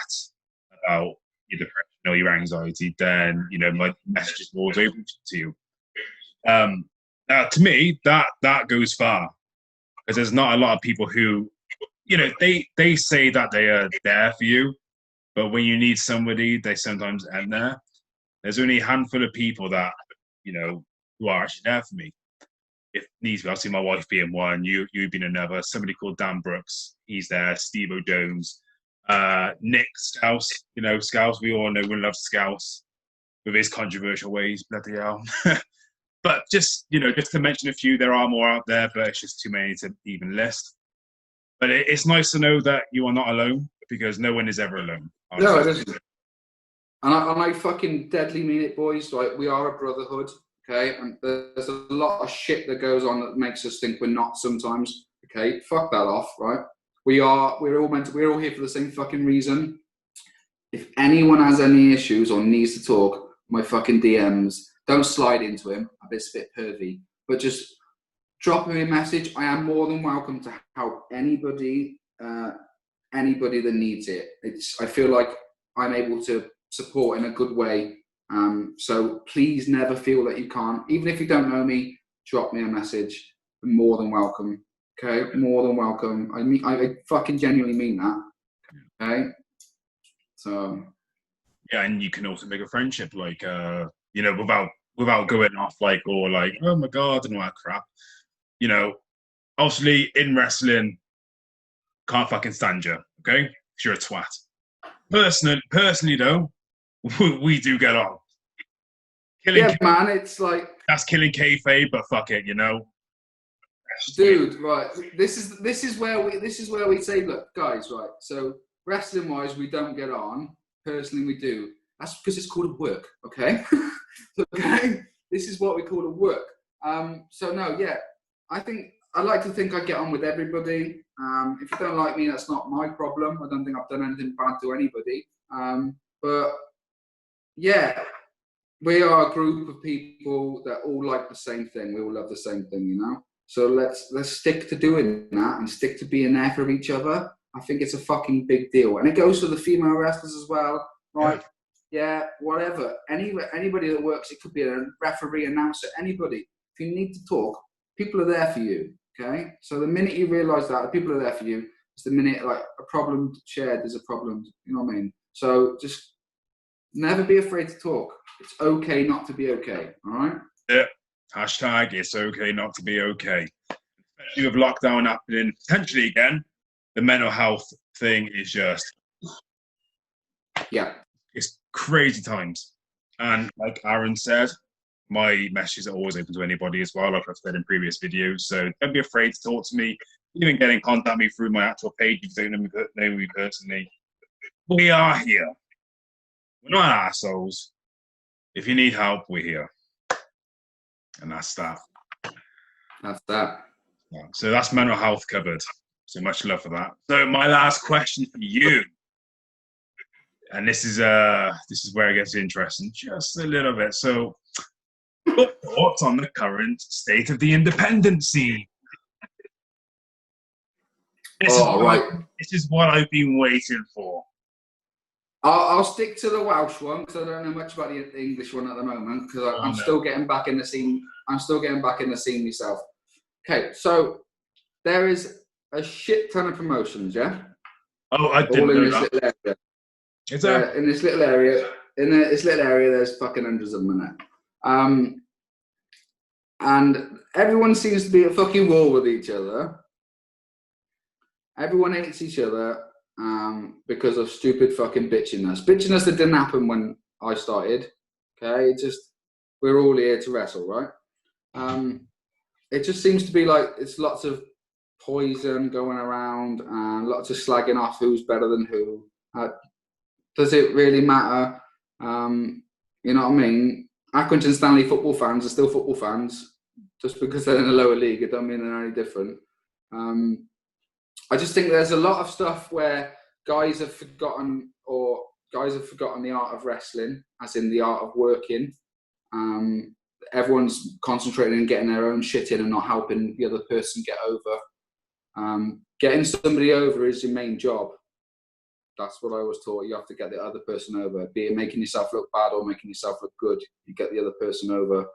about your depression or your anxiety, then my message is always open to you. To me, that goes far, because there's not a lot of people who, they say that they are there for you, but when you need somebody, they sometimes aren't there. There's only a handful of people that, who are actually there for me. If needs be, I'll see my wife being one, you being another, somebody called Dan Brooks, he's there, Steve O'Jones, Nick Scouse, Scouse, we all know we love Scouse with his controversial ways, bloody hell. But just to mention a few, there are more out there, but it's just too many to even list. But it's nice to know that you are not alone, because no one is ever alone. No, it isn't. And I fucking deadly mean it, boys. Like, we are a brotherhood, okay? And there's a lot of shit that goes on that makes us think we're not sometimes, okay? Fuck that off, right? We're all here for the same fucking reason. If anyone has any issues or needs to talk, my fucking DMs, don't slide into him. A bit pervy, but just drop me a message. I am more than welcome to help anybody that needs it. I feel like I'm able to support in a good way. So please never feel that you can't. Even if you don't know me, drop me a message. I'm more than welcome. Okay, more than welcome. I fucking genuinely mean that. Okay, so yeah, and you can also make a friendship, like without going off like, or like, oh my god and all that crap. Obviously in wrestling, can't fucking stand you. Okay, because you're a twat. Personally though, we do get on. Man, it's like that's killing kayfabe, but fuck it, Dude, right. This is where we say, look, guys, right. So wrestling wise, we don't get on. Personally, we do. That's because it's called a work, okay? Okay. This is what we call a work. So no, yeah. I like to think I get on with everybody. If you don't like me, that's not my problem. I don't think I've done anything bad to anybody. But yeah, we are a group of people that all like the same thing. We all love the same thing, So let's stick to doing that and stick to being there for each other. I think it's a fucking big deal, and it goes for the female wrestlers as well, right? Yeah, whatever. Anybody that works, it could be a referee, announcer, anybody. If you need to talk, people are there for you. Okay, so the minute you realise that the people are there for you, it's the minute like a problem shared is a problem. You know what I mean? So just never be afraid to talk. It's okay not to be okay. All right. Yeah. Hashtag it's okay not to be okay. Especially with lockdown happening potentially again, the mental health thing is just, yeah, it's crazy times. And like Aaron said, my messages are always open to anybody as well, like I've said in previous videos. So don't be afraid to talk to me. Even get in contact with me through my actual page if you don't know me personally. We are here. We're not assholes. If you need help, we're here. And that's that. That's that. Yeah. So that's mental health covered. So much love for that. So my last question for you, and this is where it gets interesting just a little bit. So, what thoughts on the current state of the independent scene? This is what I've been waiting for. I'll stick to the Welsh one because I don't know much about the English one at the moment because I'm still getting back in the scene. I'm still getting back in the scene myself. Okay, so there is a shit ton of promotions, yeah. Oh, I didn't know that. Little area. Is there? In this little area, there's fucking hundreds of them in it. And everyone seems to be at fucking war with each other. Everyone hates each other because of stupid fucking bitchiness. Bitchiness that didn't happen when I started. Okay, we're all here to wrestle, right? It just seems to be like it's lots of poison going around and lots of slagging off who's better than who. Does it really matter? You know what I mean? Accrington Stanley football fans are still football fans. Just because they're in a lower league, it doesn't mean they're any different. I just think there's a lot of stuff where guys have forgotten the art of wrestling, as in the art of working. Everyone's concentrating on getting their own shit in and not helping the other person get over. Getting somebody over is your main job. That's what I was taught. You have to get the other person over, be it making yourself look bad or making yourself look good. You get the other person over.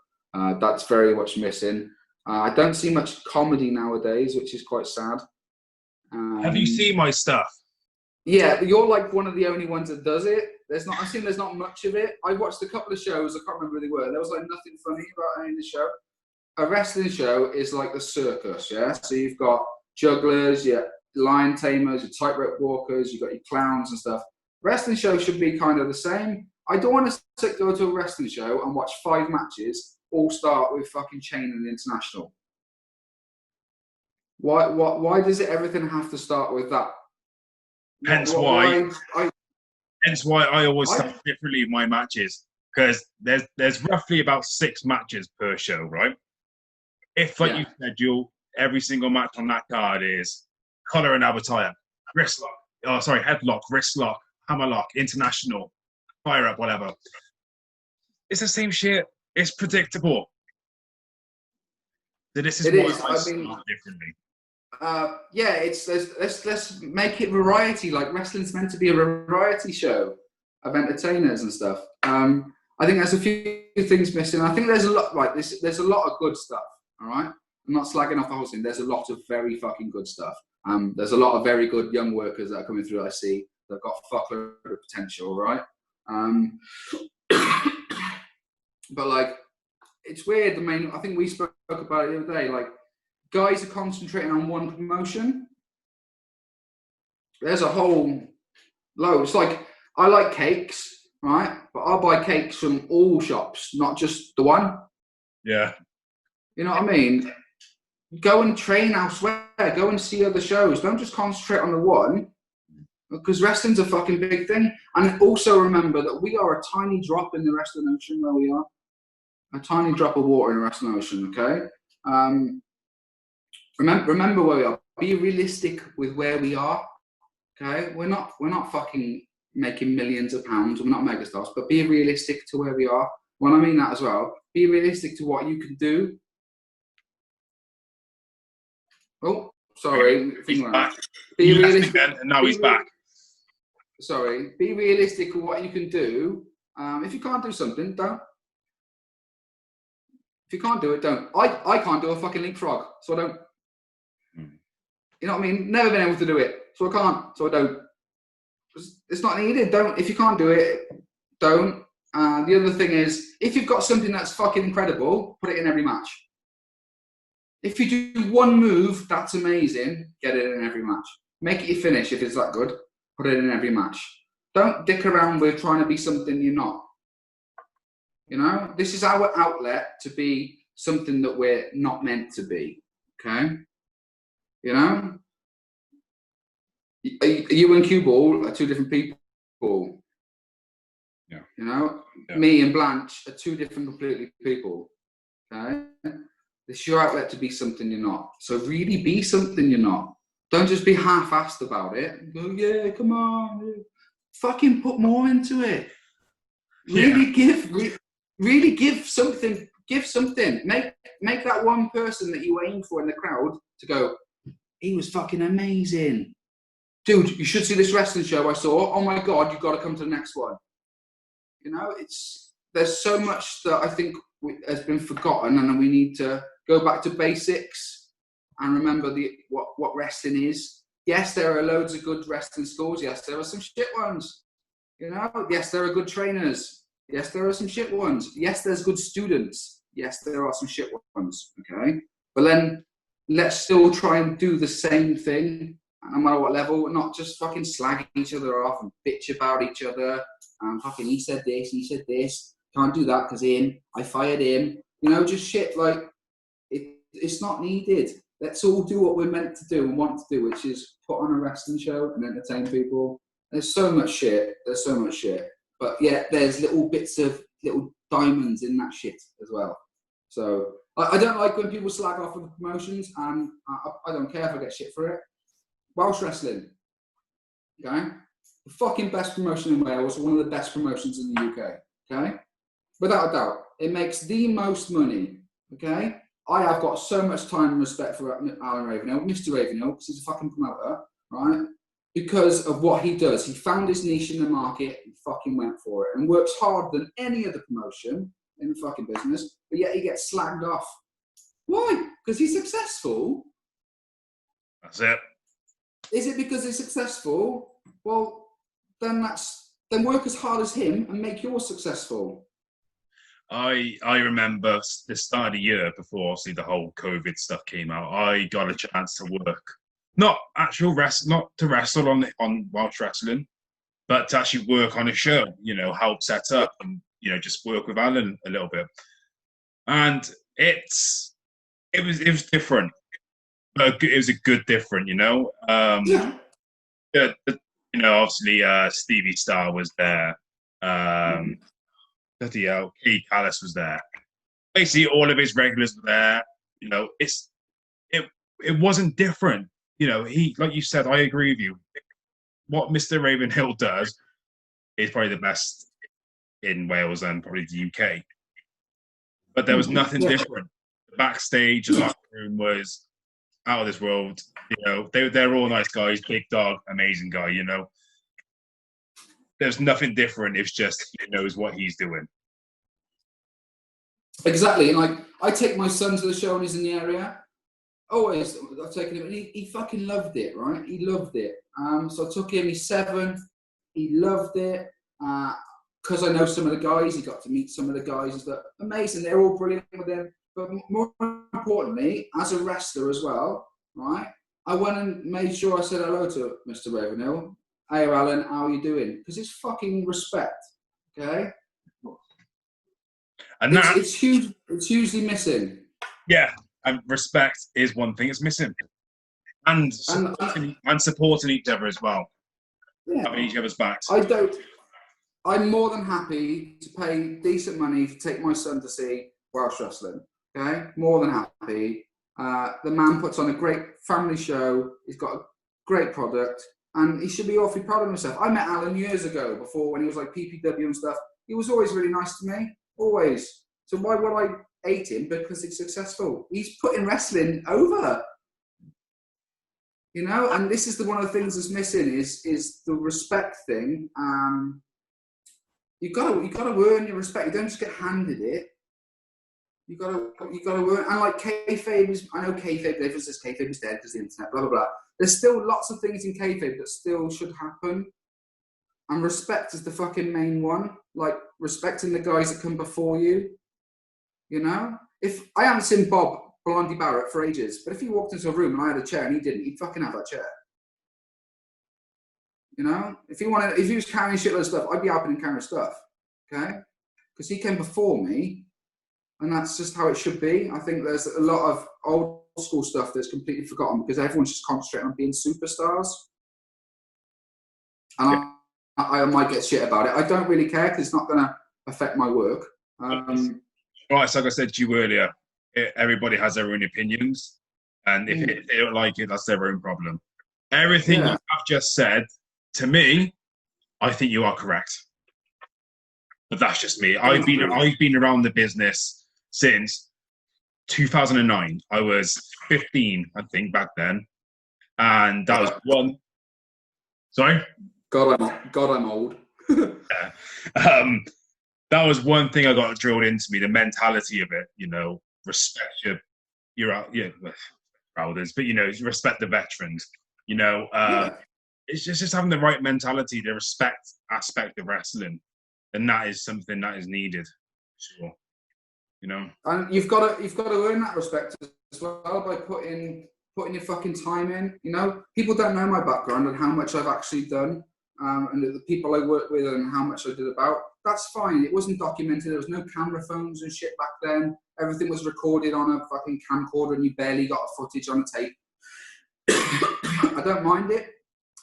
That's very much missing. I don't see much comedy nowadays, which is quite sad. Have you seen my stuff? Yeah, you're like one of the only ones that does it. I've seen there's not much of it. I watched a couple of shows. I can't remember who they were. There was like nothing funny about any of the show. A wrestling show is like the circus, yeah. So you've got jugglers, your lion tamers, your tightrope walkers, you've got your clowns and stuff. Wrestling show should be kind of the same. I don't want to go to a wrestling show and watch 5 matches all start with fucking Chain and International. Why does it everything have to start with that? Hence why I always start differently in my matches, because there's roughly about 6 matches per show, right? If like you schedule every single match on that card is collar and avatar, wrist lock, headlock, wrist lock, hammer lock, international, fire up, whatever. It's the same shit. It's predictable. So this is why I start differently. Let's make it variety. Like wrestling's meant to be a variety show of entertainers and stuff. I think there's a few things missing. I think there's a lot like this. There's a lot of good stuff. All right, I'm not slagging off the whole thing. There's a lot of very fucking good stuff. There's a lot of very good young workers that are coming through. I see they've got a fuckload of potential. Right. But like, it's weird. I think we spoke about it the other day. Like, guys are concentrating on one promotion. There's a whole load. It's like, I like cakes, right? But I'll buy cakes from all shops, not just the one. Yeah. You know what I mean? Go and train elsewhere. Go and see other shows. Don't just concentrate on the one, because wrestling's a fucking big thing. And also remember that we are a tiny drop in the wrestling ocean where we are. A tiny drop of water in the wrestling ocean, okay? Remember where we are. Be realistic with where we are, okay? We're not fucking making millions of pounds. We're not megastars, but be realistic to where we are. When I mean that as well, be realistic to what you can do. Oh, sorry. He's back. Be realistic. And now he's back. Sorry. Be realistic with what you can do. If you can't do something, don't. If you can't do it, don't. I can't do a fucking leapfrog, so I don't. You know what I mean? Never been able to do it, so I can't, so I don't. It's not needed. Don't. If you can't do it, don't. The other thing is, if you've got something that's fucking incredible, put it in every match. If you do one move that's amazing, get it in every match. Make it your finish if it's that good. Put it in every match. Don't dick around with trying to be something you're not. You know, this is our outlet to be something that we're not meant to be. Okay? You know? You and CueBall are two different people. Yeah. You know? Yeah. Me and Blanche are two different completely people. Okay? It's your outlet to be something you're not. So really be something you're not. Don't just be half-assed about it. Go, yeah, come on. Fucking put more into it. Really give something. Give something. Make that one person that you aim for in the crowd to go, he was fucking amazing. Dude, you should see this wrestling show I saw. Oh my God, you've got to come to the next one. You know, there's so much that I think has been forgotten, and we need to go back to basics and remember what wrestling is. Yes, there are loads of good wrestling schools. Yes, there are some shit ones. You know, yes, there are good trainers. Yes, there are some shit ones. Yes, there's good students. Yes, there are some shit ones. Okay, but then let's still try and do the same thing, no matter what level. Not just fucking slag each other off and bitch about each other. And fucking he said this. Can't do that because I fired him. You know, just shit like it's not needed. Let's all do what we're meant to do and want to do, which is put on a wrestling show and entertain people. There's so much shit. But yeah, there's little bits of little diamonds in that shit as well. So I don't like when people slag off of the promotions, and I don't care if I get shit for it. Welsh wrestling, okay? The fucking best promotion in Wales, one of the best promotions in the UK, okay? Without a doubt, it makes the most money, okay? I have got so much time and respect for Alan Ravenhill, Mr. Ravenhill, because he's a fucking promoter, right? Because of what he does. He found his niche in the market and fucking went for it and works harder than any other promotion in the fucking business, but yet he gets slagged off. Why? Because he's successful? That's it. Is it because he's successful? Well, then work as hard as him and make yours successful. I remember the start of the year before obviously the whole COVID stuff came out. I got a chance to work, not to wrestle on Welsh wrestling, but to actually work on a show. You know, help set up and just work with Alan a little bit. And it was different, but it was a good different. Obviously Stevie Starr was there. Bloody hell, Keith Callis was there. Basically, all of his regulars were there. It wasn't different. He, like you said, I agree with you. What Mr. Ravenhill does is probably the best in Wales and probably the UK. But there was nothing different. The backstage, the locker room was out of this world. They're all nice guys. Big Dog, amazing guy. There's nothing different. It's just he knows what he's doing. Exactly. And I take my son to the show when he's in the area. Always, I've taken him, and he fucking loved it, right? He loved it. So I took him. He's 7. He loved it. Because I know some of the guys, he got to meet some of the guys and stuff. Amazing. They're all brilliant with him. But more importantly, as a wrestler as well, right? I went and made sure I said hello to Mr. Ravenhill. Hey, Alan, how are you doing? Because it's fucking respect, okay? And it's huge. It's hugely missing. Yeah, and respect is one thing it's missing, and supporting each other as well. Yeah, having each other's backs. I'm more than happy to pay decent money to take my son to see Welsh wrestling. Okay, more than happy. The man puts on a great family show. He's got a great product. And he should be awfully proud of himself. I met Alan years ago, before when he was like PPW and stuff. He was always really nice to me, always. So why would I hate him? Because he's successful. He's putting wrestling over. And this is one of the things that's missing is the respect thing. You got to earn your respect. You don't just get handed it. You gotta work. And like kayfabe is, I know kayfabe, everyone says kayfabe is dead because the internet, blah, blah, blah. There's still lots of things in kayfabe that still should happen. And respect is the fucking main one. Like, respecting the guys that come before you. You know? If I haven't seen Bob Blondie Barrett for ages, but if he walked into a room and I had a chair and he didn't, he'd fucking have that chair. You know? If he was carrying shitload of stuff, I'd be helping him carry stuff. Okay? Because he came before me, and that's just how it should be. I think there's a lot of old school stuff that's completely forgotten because everyone's just concentrating on being superstars. And I might get shit about it. I don't really care because it's not going to affect my work. Right, so like I said to you earlier, everybody has their own opinions, and if they don't like it, that's their own problem. Everything you have just said, to me, I think you are correct. But that's just me. I've been around the business since 2009. I was 15, I think, back then, and that was one. Sorry. God, I'm old. Yeah. That was one thing I got drilled into me, the mentality of it, you know, respect your elders, but, you know, respect the veterans, you know, it's just having the right mentality, the respect aspect of wrestling. And that is something that is needed, sure. You know? And you've got to earn that respect as well by putting your fucking time in, you know? People don't know my background and how much I've actually done. And the people I work with and how much I did about, that's fine. It wasn't documented. There was no camera phones and shit back then. Everything was recorded on a fucking camcorder and you barely got footage on a tape. I don't mind it.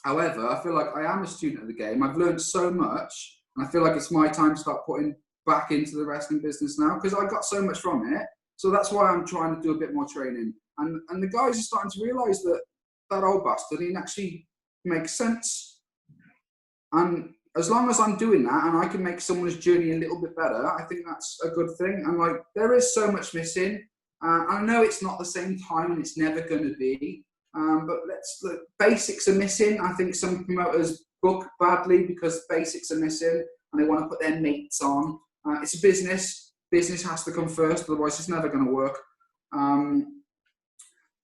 However, I feel like I am a student of the game. I've learned so much and I feel like it's my time to start putting back into the wrestling business now because I got so much from it. So that's why I'm trying to do a bit more training. And the guys are starting to realise that old bastard, he actually makes sense. And as long as I'm doing that and I can make someone's journey a little bit better, I think that's a good thing. And like, there is so much missing. I know it's not the same time and it's never going to be. But look, basics are missing. I think some promoters book badly because basics are missing and they want to put their mates on. It's a business. Business has to come first, otherwise it's never going to work.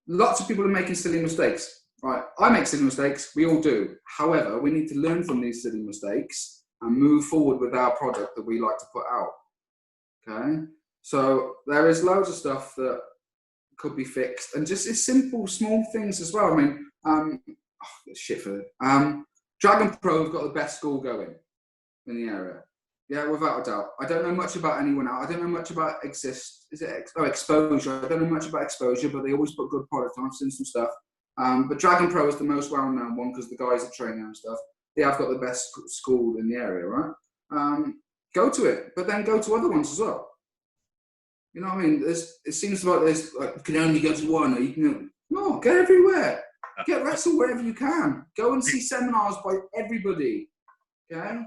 Lots of people are making silly mistakes. Right, I make silly mistakes, we all do. However, we need to learn from these silly mistakes and move forward with our product that we like to put out. Okay? So there is loads of stuff that could be fixed and just it's simple, small things as well. I mean, Dragon Pro have got the best school going in the area. Yeah, without a doubt. I don't know much about anyone else. I don't know much about Exposure. I don't know much about Exposure, but they always put good product on. I've seen some stuff. But Dragon Pro is the most well-known one because the guys are training and stuff. They have got the best school in the area, right? Go to it, but then go to other ones as well. You know what I mean? It seems like there's like you can only go to one, or you can no, get everywhere. Get wrestle wherever you can. Go and see seminars by everybody. Okay?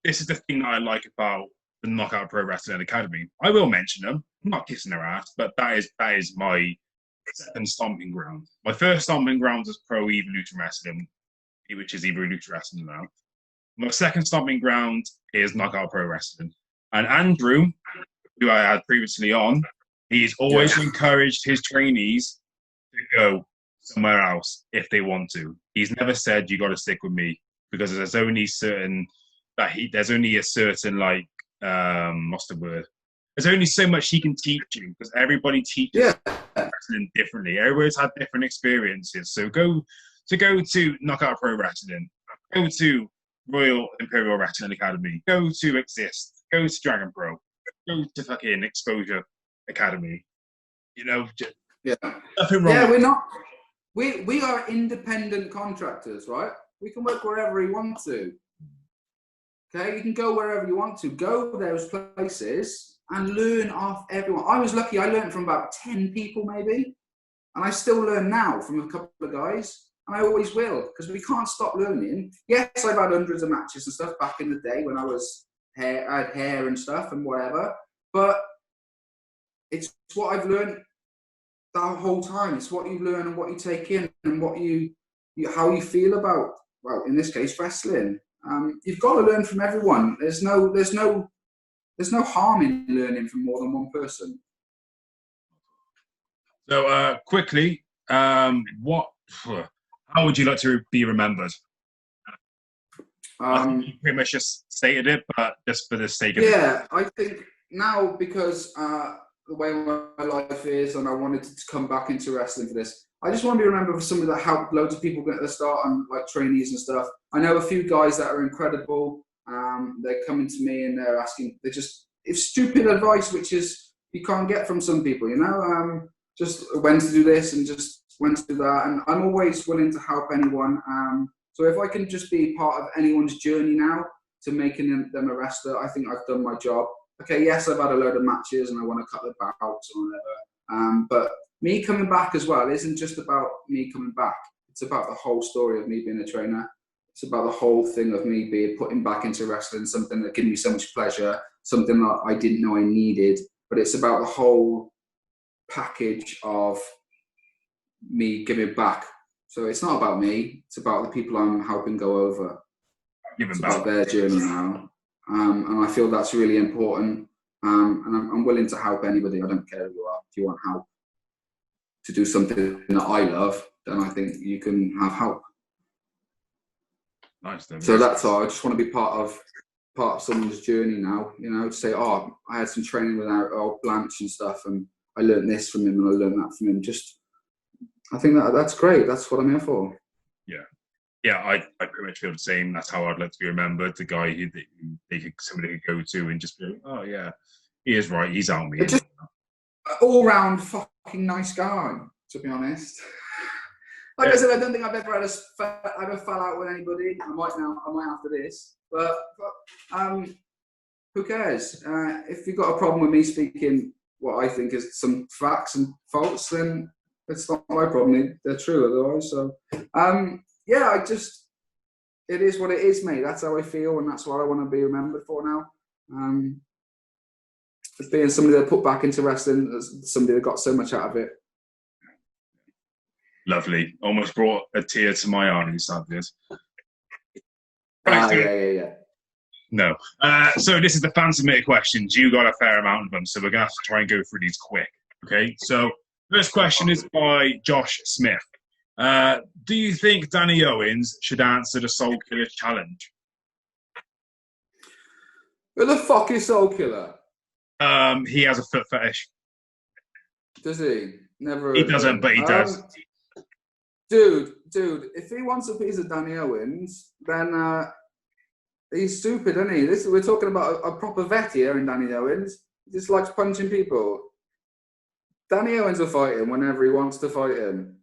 This is the thing that I like about the Knockout Pro Wrestling Academy. I will mention them. I'm not kissing their ass, but that is my second stomping ground. My first stomping ground was Pro Evolution Wrestling, which is Evolution Wrestling now. My second stomping ground is Knockout Pro Wrestling. And Andrew, who I had previously on, he's always encouraged his trainees to go somewhere else if they want to. He's never said you got to stick with me because there's only a certain like what's the word? There's only so much he can teach you because everybody teaches wrestling differently. Everybody's had different experiences. So go to Knockout Pro Wrestling, go to Royal Imperial Wrestling Academy, go to Exist, go to Dragon Pro, go to fucking Exposure Academy. You know, nothing wrong. Yeah, we're not. We are independent contractors, right? We can work wherever we want to. Okay, you can go wherever you want to. Go those places and learn off everyone. I was lucky. I learned from about 10 people maybe, and I still learn now from a couple of guys, and I always will because we can't stop learning. Yes, I've had hundreds of matches and stuff back in the day when I had hair and stuff and whatever, but it's what I've learned that whole time. It's what you learn and what you take in and what how you feel about, well, in this case, wrestling. You've got to learn from everyone. There's no there's no harm in learning from more than one person. So quickly, how would you like to be remembered? I think you pretty much just stated it, but just for the sake of it. I think now, because the way my life is, and I wanted to come back into wrestling for this, I just want to be remembered for somebody that helped loads of people get their start, and like trainees and stuff. I know a few guys that are incredible. They're coming to me and they're asking, it's stupid advice, which is you can't get from some people, you know, just when to do this and just when to do that. And I'm always willing to help anyone. So if I can just be part of anyone's journey now to making them a wrestler, I think I've done my job. Okay, yes, I've had a load of matches and I want to cut the bouts or whatever. But me coming back as well isn't just about me coming back. It's about the whole story of me being a trainer. It's about the whole thing of me being putting back into wrestling, something that gave me so much pleasure, something that I didn't know I needed. But it's about the whole package of me giving back. So it's not about me. It's about the people I'm helping go over. It's about their journey now. And I feel that's really important. And I'm willing to help anybody. I don't care who you are. If you want help to do something that I love, then I think you can have help. Nice. So that's all. I just want to be part of someone's journey now. You know, to say, oh, I had some training with our Blanch and stuff, and I learned this from him, and I learned that from him. I think that's great. That's what I'm here for. Yeah, I pretty much feel the same. That's how I'd like to be remembered. The guy who somebody could go to and just be like, oh yeah, he is right. He's on me. Just all round fucking nice guy, to be honest. I said, I don't think I've ever had a fallout with anybody. I might after this, but who cares? If you've got a problem with me speaking what I think is some facts and faults, then it's not my problem. They're true otherwise. So, yeah, it is what it is, mate. That's how I feel, and that's what I want to be remembered for now. As being somebody that put back into wrestling, as somebody that got so much out of it. Lovely. Almost brought a tear to my eye when you started this. Yeah. No. So this is the fan submitted questions. You got a fair amount of them, so we're going to have to try and go through these quick. Okay, so first question is by Josh Smith. Do you think Danny Owens should answer the Soul Killer challenge? Who the fuck is Soul Killer? He has a foot fetish. Does he? Never. He doesn't, but he does. Dude, if he wants a piece of Danny Owens, then he's stupid, isn't he? We're talking about a proper vet here in Danny Owens. He just likes punching people. Danny Owens will fight him whenever he wants to fight him.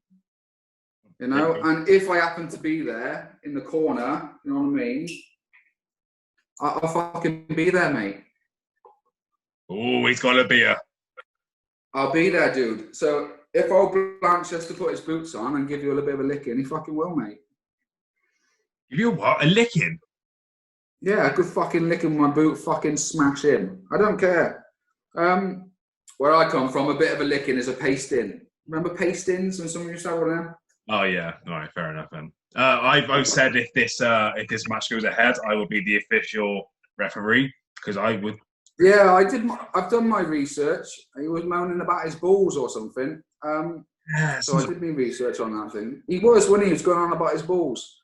You know? And if I happen to be there in the corner, you know what I mean? I'll fucking be there, mate. Oh, he's got a beer. I'll be there, dude. So if old Blanchard has to put his boots on and give you a little bit of a licking, he fucking will, mate. Give you what? A licking? Yeah, I could fucking lick him with my boot, fucking smash him. I don't care. Where I come from, a bit of a licking is a pasting. Remember pastings and some of you saw them? Oh yeah, all right, fair enough then. I've said if this match goes ahead, I will be the official referee because I would. Yeah, I've done my research. He was moaning about his balls or something. Yeah, so I did my research on that thing. He was when he was going on about his balls.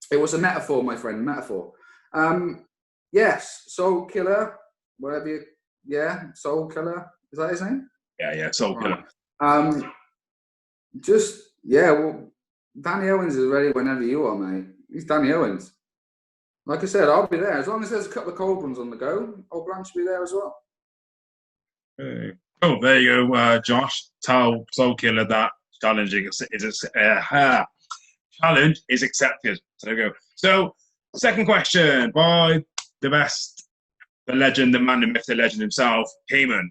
It was a metaphor, my friend, metaphor. Yes, Soul Killer, whatever you. Yeah, Soul Killer. Is that his name? Yeah, Soul Killer. Well, Danny Owens is ready whenever you are, mate. He's Danny Owens. Like I said, I'll be there. As long as there's a couple of cold ones on the go, old Blanch will be there as well. Oh, there you go, Josh. Tell Soul Killer that challenge is accepted. So there we go. So, second question by the best, the legend, the man, the myth, the legend himself, Heyman.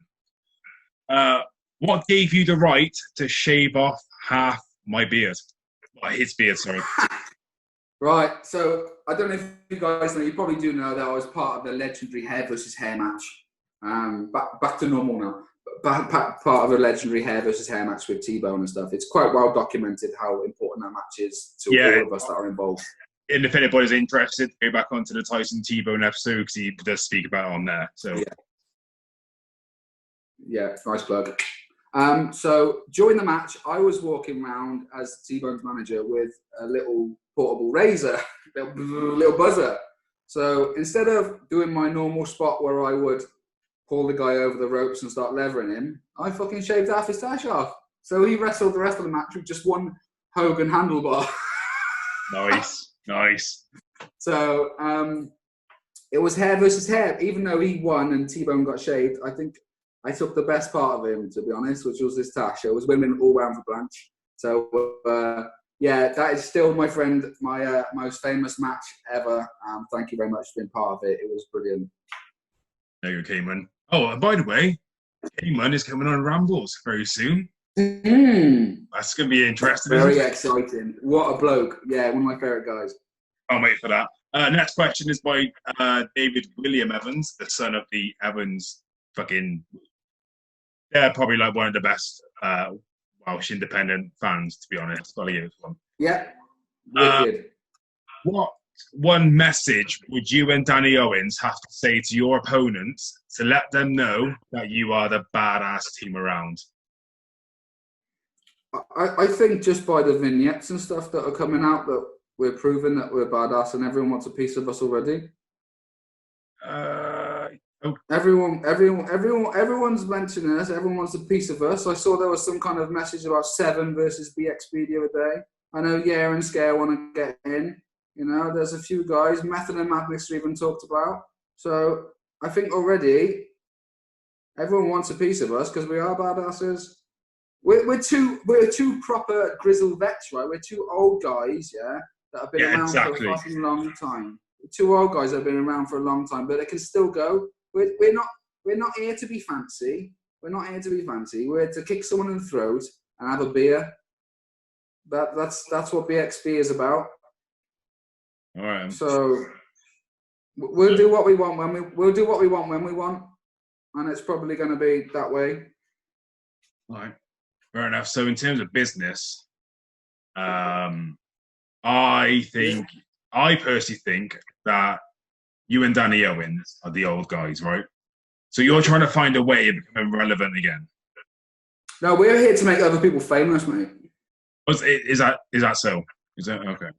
What gave you the right to shave off half my beard? Well, his beard, sorry. Right, so I don't know if you guys know, you probably do know that I was part of the legendary hair versus hair match. Back to normal now. Part of a legendary hair versus hair match with T-Bone and stuff. It's quite well documented how important that match is to all of us that are involved. And if anybody's interested, go back onto the Tyson T-Bone episode because he does speak about it on there. So yeah, nice plug. So during the match, I was walking around as T-Bone's manager with a little portable razor, little buzzer. So instead of doing my normal spot where I would pull the guy over the ropes and start levering him, I fucking shaved half his tash off. So he wrestled the rest of the match with just one Hogan handlebar. Nice. So it was hair versus hair. Even though he won and T-Bone got shaved, I think I took the best part of him, to be honest, which was this tash. It was women all round for Blanche. So yeah, that is still, my friend, my most famous match ever. Thank you very much for being part of it. It was brilliant. There you go, Cayman. Oh, and by the way, Cayman is coming on Rambles very soon. That's going to be interesting. Very exciting. What a bloke. Yeah, one of my favourite guys. I'll wait for that. Next question is by David William Evans, the son of the Evans fucking... They're probably like one of the best Welsh independent fans, to be honest. I'll give one. Yeah. Wicked. What one message would you and Danny Owens have to say to your opponents to let them know that you are the badass team around? I think just by the vignettes and stuff that are coming out that we're proving that we're badass and everyone wants a piece of us already. Everyone's mentioning us. Everyone wants a piece of us. I saw there was some kind of message about 7 versus BXB the other day. I know Yeah and Scare want to get in. You know, there's a few guys. Method and Madness are even talked about. So I think already everyone wants a piece of us because we are badasses. We're two proper grizzled vets, right? We're 2 old guys, yeah, that have been around for a fucking long time. 2 old guys that have been around for a long time, but they can still go. We're not here to be fancy. We're not here to be fancy. We're here to kick someone in the throat and have a beer. That's what BXB is about. All right. So we'll do what we want when we want, and it's probably going to be that way. All right. Fair enough. So in terms of business, I personally think that you and Danny Owens are the old guys, right? So you're trying to find a way of becoming relevant again. No, we're here to make other people famous, mate. Is that so? Is that okay?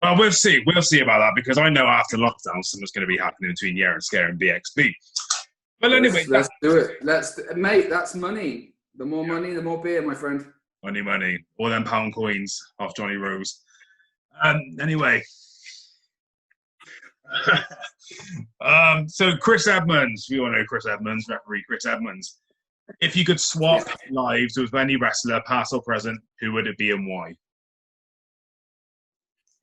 Well, we'll see. We'll see about that because I know after lockdown something's going to be happening between Yeah and Scare and BXB. Well, anyway, let's do it. Mate, that's money. The more money, the more beer, my friend. Money. All them pound coins off Johnny Rose. Anyway. So Chris Edmonds, we all know Chris Edmonds, referee Chris Edmonds. If you could swap lives with any wrestler, past or present, who would it be and why?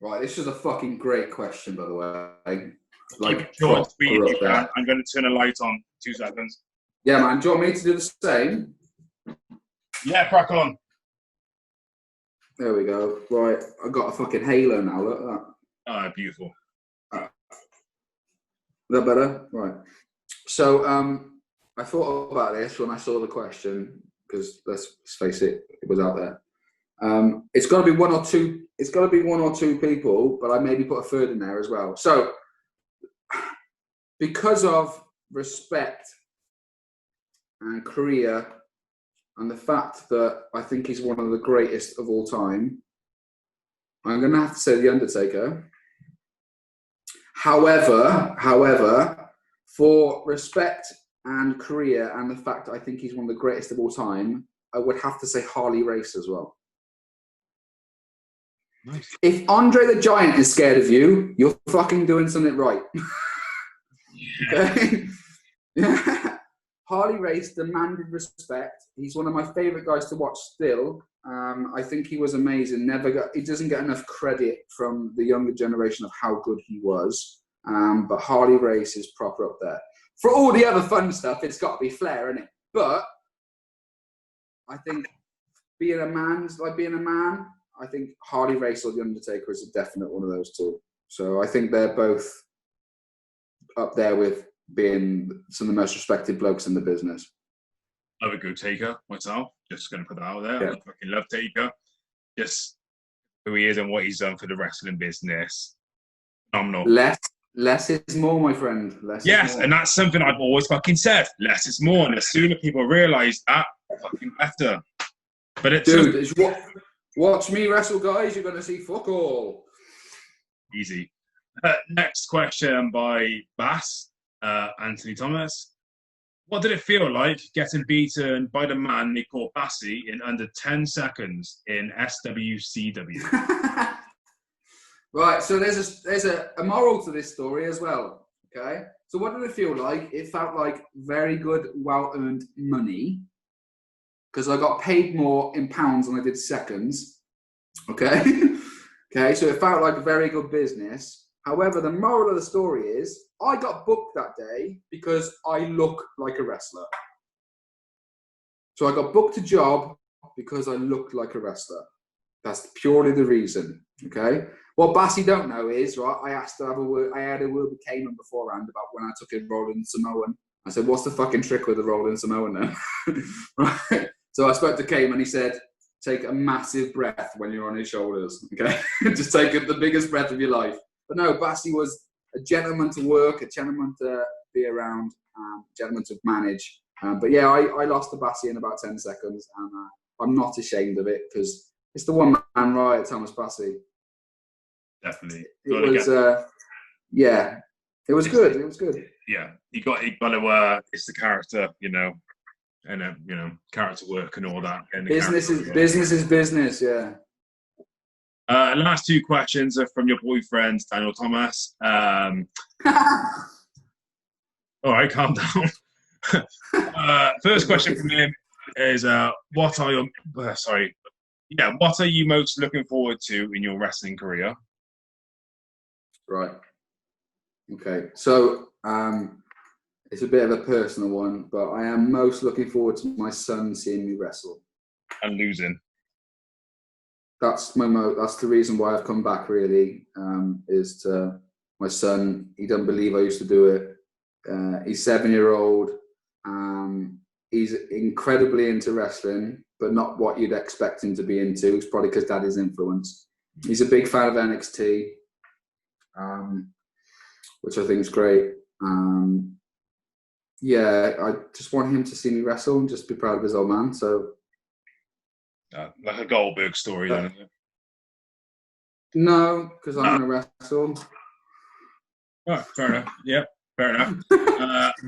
Right, this is a fucking great question, by the way. Like, short, sweet, I'm going to turn a light on. 2 seconds. Yeah, man. Do you want me to do the same? Yeah, crack on. There we go. Right, I got a fucking halo now. Look at that. Oh, beautiful. Is that better? Right. So, I thought about this when I saw the question because let's face it, it was out there. It's got to be one or two. It's got to be 1 or 2 people, but I maybe put a third in there as well. So, because of respect and career, and the fact that I think he's one of the greatest of all time, I'm going to have to say The Undertaker. However, for respect and career and the fact that I think he's one of the greatest of all time, I would have to say Harley Race as well. Nice. If Andre the Giant is scared of you, you're fucking doing something right. Okay? Yeah. Harley Race demanded respect. He's one of my favourite guys to watch still. I think he was amazing. He doesn't get enough credit from the younger generation of how good he was. But Harley Race is proper up there. For all the other fun stuff, it's got to be Flair, isn't it? But I think being a man's like being a man. I think Harley Race or The Undertaker is a definite one of those 2. So I think they're both up there with being some of the most respected blokes in the business. Love a good Taker myself. Just going to put that out there. Yeah. I fucking love Taker. Just who he is and what he's done for the wrestling business. Phenomenal. Less is more, my friend. Less Yes, is more. and that's something I've always fucking said. Less is more, and the sooner people realise that, the fucking better. But it's dude, watch me wrestle, guys. You're gonna see fuck all. Easy. Next question by Bass, Anthony Thomas. What did it feel like getting beaten by the man they call Bassy in under 10 seconds in SWCW? Right, so there's a moral to this story as well. Okay, so what did it feel like? It felt like very good, well-earned money because I got paid more in pounds than I did seconds. Okay, okay, so it felt like a very good business. However, the moral of the story is I got booked that day because I look like a wrestler. So I got booked a job because I looked like a wrestler. That's purely the reason. Okay. What Bassy don't know is, right, I asked to have a word, I had a word with Cayman beforehand about when I took a rolling Samoan. I said, what's the fucking trick with the rolling Samoan then? Right. So I spoke to Cayman, he said, take a massive breath when you're on his shoulders. Okay. Just take the biggest breath of your life. But no, Bassy was a gentleman to work, a gentleman to be around, gentleman to manage. But yeah, I lost to Bassy in about 10 seconds, and I'm not ashamed of it because it's the one man riot, Thomas Bassy. Definitely. It was, yeah, it was good. It was good. Yeah, you got to. It's the character, you know, and you know, character work and all that. And business is business. Yeah. Last two questions are from your boyfriend Daniel Thomas. All right, calm down. First question from him is, what are you most looking forward to in your wrestling career? Right. Okay. So it's a bit of a personal one, but I am most looking forward to my son seeing me wrestle. And losing. That's that's the reason why I've come back. Really, is to my son. He doesn't believe I used to do it. He's 7-year-old. He's incredibly into wrestling, but not what you'd expect him to be into. It's probably because Daddy's influence. He's a big fan of NXT, which I think is great. Yeah, I just want him to see me wrestle and just be proud of his old man. So, like a Goldberg story, then, isn't it? No, because I'm going to wrestle. Oh, fair enough. Yep, fair enough.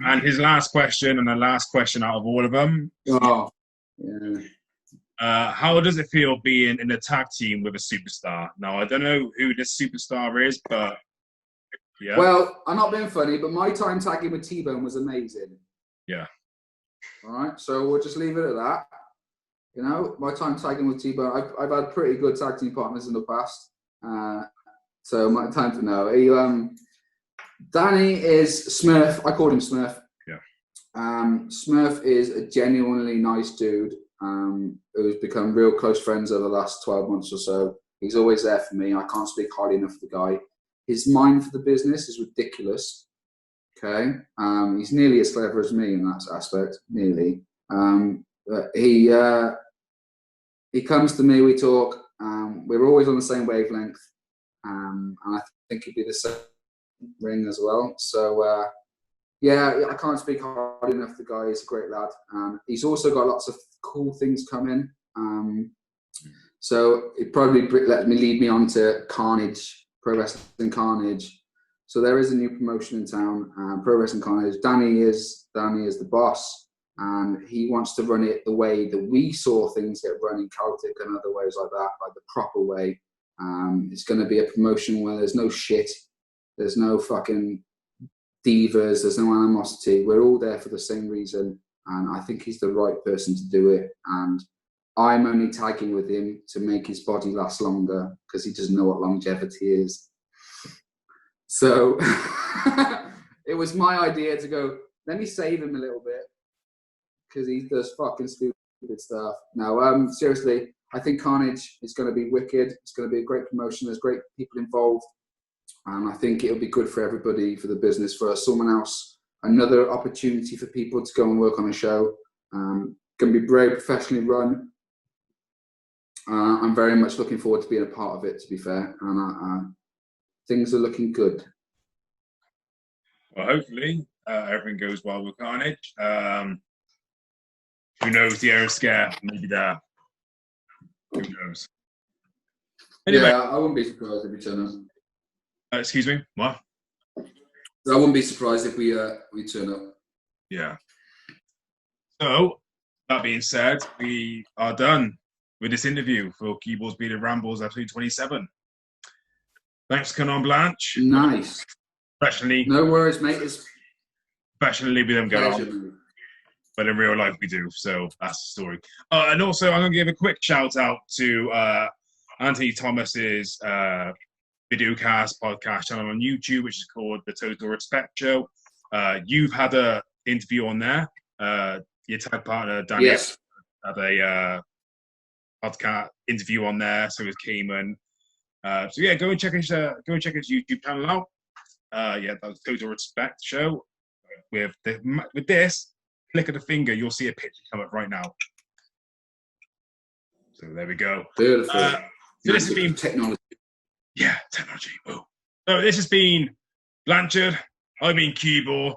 And his last question, and the last question out of all of them. Oh, yeah. How does it feel being in a tag team with a superstar? Now, I don't know who this superstar is, but yeah. Well, I'm not being funny, but my time tagging with T-Bone was amazing. Yeah. All right, so we'll just leave it at that. You know, my time tagging with T-Bone, I've had pretty good tag team partners in the past. So my time to know. Danny is Smurf. I called him Smurf. Yeah. Smurf is a genuinely nice dude who's become real close friends over the last 12 months or so. He's always there for me. I can't speak highly enough of the guy. His mind for the business is ridiculous. Okay. He's nearly as clever as me in that aspect. Nearly. But he comes to me, we talk. We're always on the same wavelength. And I think he'd be the same ring as well. So, yeah, I can't speak hard enough. The guy is a great lad. He's also got lots of cool things coming. So it probably lead me on to Carnage, Pro Wrestling Carnage. So there is a new promotion in town, Pro Wrestling Carnage. Danny is the boss, and he wants to run it the way that we saw things get run in Celtic and other ways like that, like the proper way. It's going to be a promotion where there's no shit, there's no fucking divas, there's no animosity. We're all there for the same reason, and I think he's the right person to do it. And I'm only tagging with him to make his body last longer because he doesn't know what longevity is. So it was my idea to go, let me save him a little bit because he does fucking stupid stuff. No, seriously, I think Carnage is going to be wicked. It's going to be a great promotion. There's great people involved. And I think it'll be good for everybody, for the business, for someone else. Another opportunity for people to go and work on a show. Going to be very professionally run. I'm very much looking forward to being a part of it, to be fair, and things are looking good. Well, hopefully everything goes well with Carnage. Who knows? The air scare maybe there. Who knows? Anyway, yeah, I wouldn't be surprised if we turn up. Excuse me. What? I wouldn't be surprised if we turn up. Yeah. So that being said, we are done with this interview for CueBall's Beat Rambles episode 27. Thanks for coming on, Blanche. Nice. Especially, no worries, mate. It's especially with them going on. But in real life, we do. So that's the story. And also, I'm going to give a quick shout out to Anthony Thomas's videocast podcast channel on YouTube, which is called The Total Respect Show. You've had an interview on there. Your tag partner, Danny, yes, had a podcast interview on there. So was Cayman. So yeah, go and check his YouTube channel out. Yeah, that's Total Respect Show. With this, click of the finger, you'll see a picture come up right now. So there we go. Beautiful. So this has been technology. Yeah, technology. Oh. So this has been Blanchard. I've been CueBall.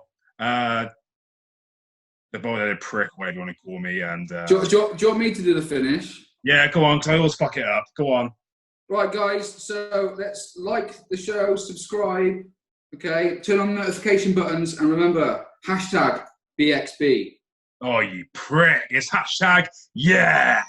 The bald-headed prick, whatever you want to call me. And do you want me to do the finish? Yeah, go on, because I always fuck it up. Go on. Right, guys. So let's like the show, subscribe. Okay, turn on notification buttons, and remember #BXB. Oh, you prick! It's #, yeah.